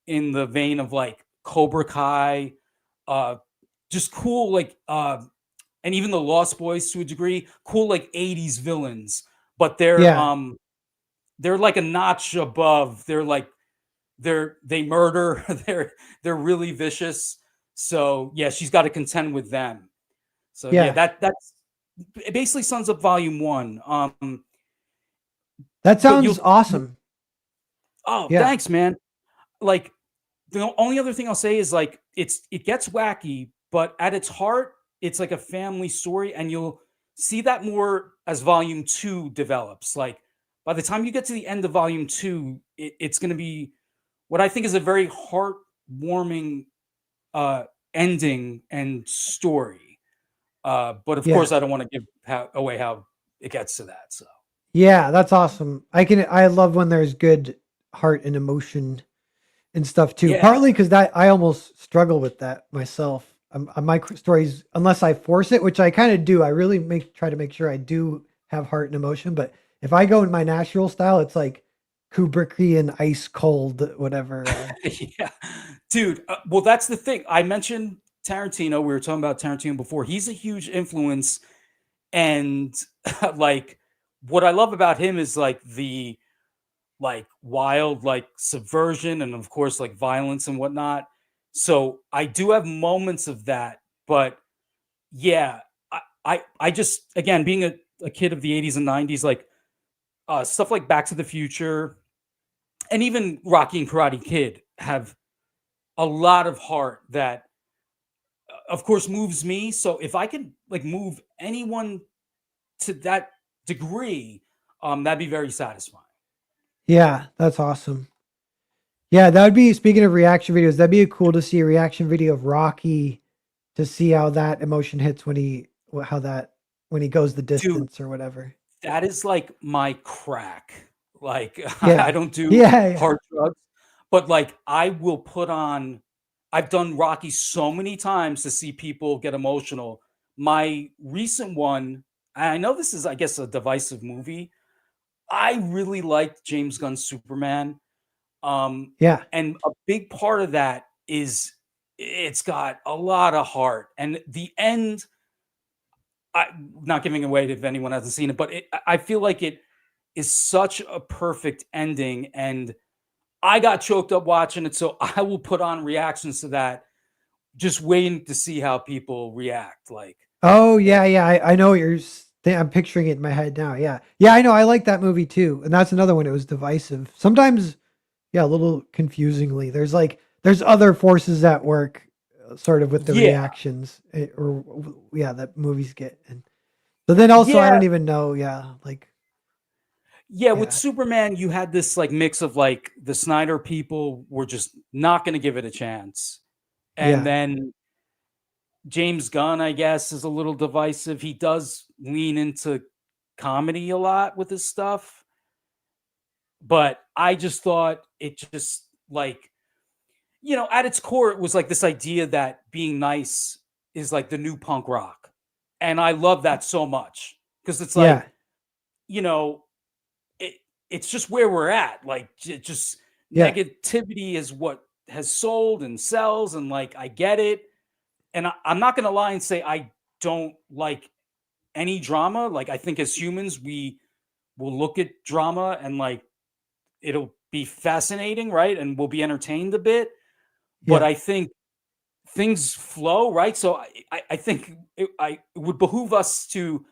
in the vein of like Cobra Kai, uh, just cool, like, and even the Lost Boys to a degree, cool like '80s villains, but Yeah. they're like a notch above. They murder. They're really vicious. So yeah, she's got to contend with them. So yeah, Yeah. that's basically sums up volume one. That But sounds awesome. oh, Yeah. thanks, man. Like the only other thing I'll say is like it gets wacky, but at its heart, it's like a family story, and you'll see that more as volume two develops. Like by the time you get to the end of volume two, it's going to be what I think is a very heartwarming uh, ending and story. But of Yeah. course, I don't want to give away how it gets to that. So Yeah, that's awesome. I love when there's good heart and emotion and stuff too. yeah, Partly because that I almost struggle with that myself. My stories, unless I force it, which I kind of do, I really try to make sure I do have heart and emotion. But if I go in my natural style, it's like Kubrickian, ice cold, whatever. yeah, dude. Well, that's the thing. I mentioned Tarantino. We were talking about Tarantino before. He's a huge influence, and like what I love about him is like the like wild like subversion and of course like violence and whatnot. So I do have moments of that, but yeah, I just again being a kid of the 80s and 90s, like stuff like Back to the Future and even Rocky and Karate Kid have a lot of heart that of course moves me. So if I could like move anyone to that degree, that'd be very satisfying. Yeah, that's awesome. Yeah, that would be, speaking of reaction videos, that'd be cool to see a reaction video of Rocky to see how that emotion hits when how that, when he goes the Dude, distance or whatever. that is like my crack. Like I Yeah. don't do Yeah. Yeah. hard drugs, but like I will put on. I've done Rocky so many times to see people get emotional. My recent one, I know this is, I guess, a divisive movie. I really liked James Gunn's Superman, Yeah. and a big part of that is it's got a lot of heart, and the end. Not giving away if anyone hasn't seen it, but I feel like it is such a perfect ending, and I got choked up watching it, so I will put on reactions to that, just waiting to see how people react. Like, Oh, yeah, yeah, yeah. I know what I'm picturing it in my head now. Yeah. Yeah, I know. I like that movie too. And that's another one. It was divisive. Sometimes, yeah, a little confusingly. There's other forces at work, sort of with the yeah, reactions, yeah, that movies get. And so then also, I yeah, don't even know. Yeah. Like, yeah. With yeah. Superman, you had this like mix of like the Snyder people were just not going to give it a chance, and Yeah. then James Gunn, I guess, is a little divisive. He does lean into comedy a lot with his stuff, but I just thought it just like, at its core, it was like this idea that being nice is like the new punk rock. And I love that so much because it's Yeah. like, you know, it, it's just where we're at. Like, just Yeah. negativity is what has sold and sells. And like, I get it. And I'm not going to lie and say I don't like any drama. Like, I think as humans, we will look at drama and like it'll be fascinating, right? And we'll be entertained a bit. But Yeah. I think things flow, right? So I think it would behoove us to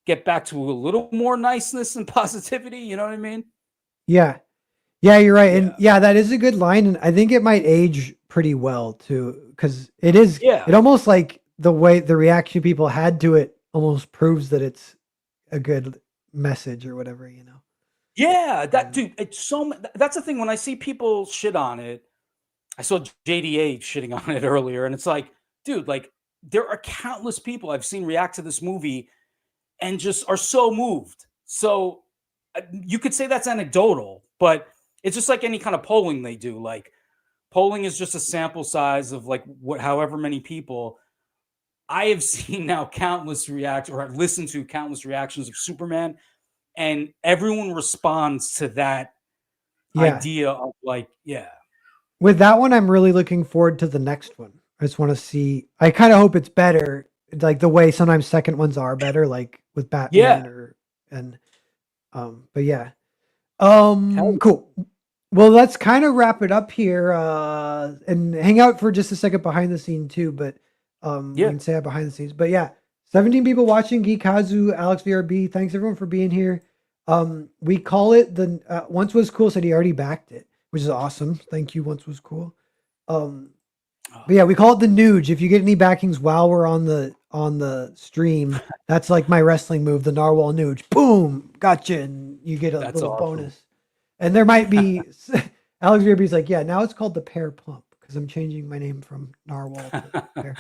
get back to a little more niceness and positivity. You know what I mean? Yeah. Yeah, you're right. And Yeah. yeah, that is a good line. And I think it might age pretty well too. Cause it is, Yeah. it almost like the way the reaction people had to it almost proves that it's a good message or whatever, you know? Yeah, that Um, dude, it's that's the thing when I see people shit on it. I saw JDA shitting on it earlier, and it's like, dude, like there are countless people I've seen react to this movie and just are so moved. So you could say that's anecdotal, but it's just like any kind of polling they do. Like polling is just a sample size of like what however many people. I have seen now countless react or I've listened to countless reactions of Superman, and everyone responds to that yeah. idea of like, yeah, With that one, I'm really looking forward to the next one. I just want to see, I kind of hope it's better, like the way sometimes second ones are better, like with yeah, Batman and, but yeah. hell Cool. Well, let's kind of wrap it up here, and hang out for just a second behind the scene too. But we yeah, can say that behind the scenes. But yeah, 17 people watching. Geekazu, Alex VRB. Thanks everyone for being here. We call it the Once Was Cool said he already backed it, which is awesome. Thank you, Once Was Cool. Um, oh, but yeah, we call it the Nooge. If you get any backings while we're on the stream, that's like my wrestling move, the Narwhal Nooge. Boom, gotcha, and you get a that's little awesome. bonus. And there might be Alex Beerby's like, yeah, now it's called the Pear Plump because I'm changing my name from Narwhal to Pear.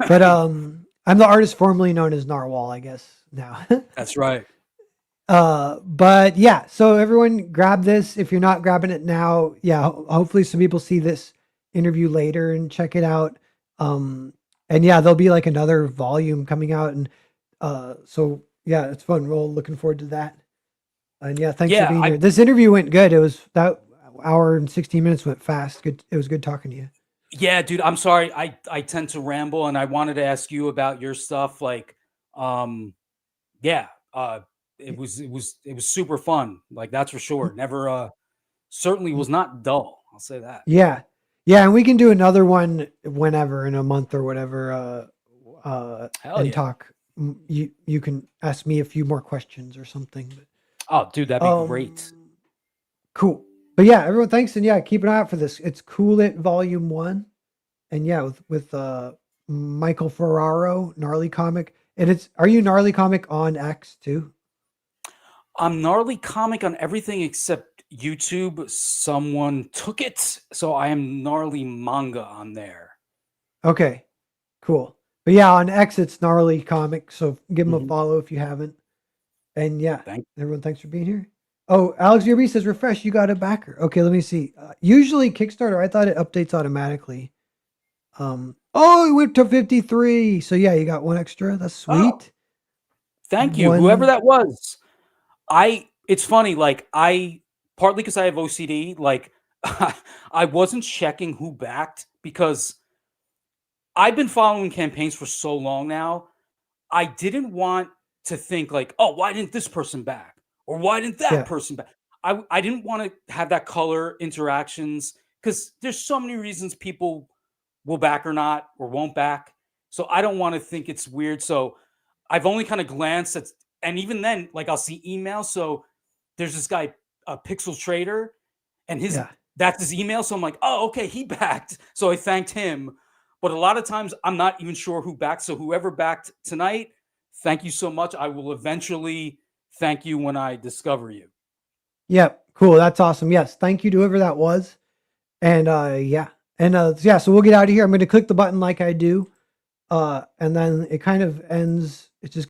But I'm the artist formerly known as Narwhal, I guess now. That's right. But yeah, so everyone grab this if you're not grabbing it now. Yeah, hopefully some people see this interview later and check it out. And yeah, there'll be like another volume coming out, and so yeah, it's fun. We're all looking forward to that. And yeah, thanks for Yeah, being I here. This interview went good. It was that hour and 16 minutes went fast. Good. It was good talking to you. yeah, dude, I'm sorry. I tend to ramble and I wanted to ask you about your stuff like um yeah, it was super fun. Like that's for sure. Never certainly was not dull. I'll say that. Yeah. Yeah. And we can do another one whenever in a month or whatever, Hell and yeah. talk. You can ask me a few more questions or something. Oh, dude, that'd But, be great. cool. But yeah, everyone, thanks. And yeah, keep an eye out for this. It's Cool It Volume 1. And yeah, with Michael Ferraro, Gnarly Comic. And it's, are you Gnarly Comic on X too? I'm gnarly comic on everything except YouTube. Someone took it, so I am gnarly manga on there. Okay, cool. But yeah, on X it's Gnarly Comic, so give him a Mhm. follow if you haven't. And yeah, Thank everyone, thanks for being here. Oh, Alex UB says refresh. You got a backer. Okay, let me see. Usually Kickstarter, I thought it updates automatically. Oh, it went to 53. So yeah, you got one extra. That's Oh, sweet. thank you, whoever One. that was. I it's funny, like, I partly because I have OCD, like, I wasn't checking who backed because I've been following campaigns for so long now. I didn't want to think like, "Oh, why didn't this person back?" Or "Why didn't that Yeah, person back?" I didn't wanna have that color interactions because there's so many reasons people will back or not or won't back. So I don't wanna think it's weird. So I've only kinda glanced at and even then, like, I'll see emails. So there's this guy, Pixel Trader, and his yeah. that's his email. So I'm like, "Oh, okay, he backed." So I thanked him. But a lot of times I'm not even sure who backed. So whoever backed tonight, thank you so much. I will eventually thank you when I discover you. Yep. Cool. That's awesome. Yes. Thank you to whoever that was. And yeah. And yeah, so we'll get out of here. I'm gonna click the button like I do. And then it kind of ends. It just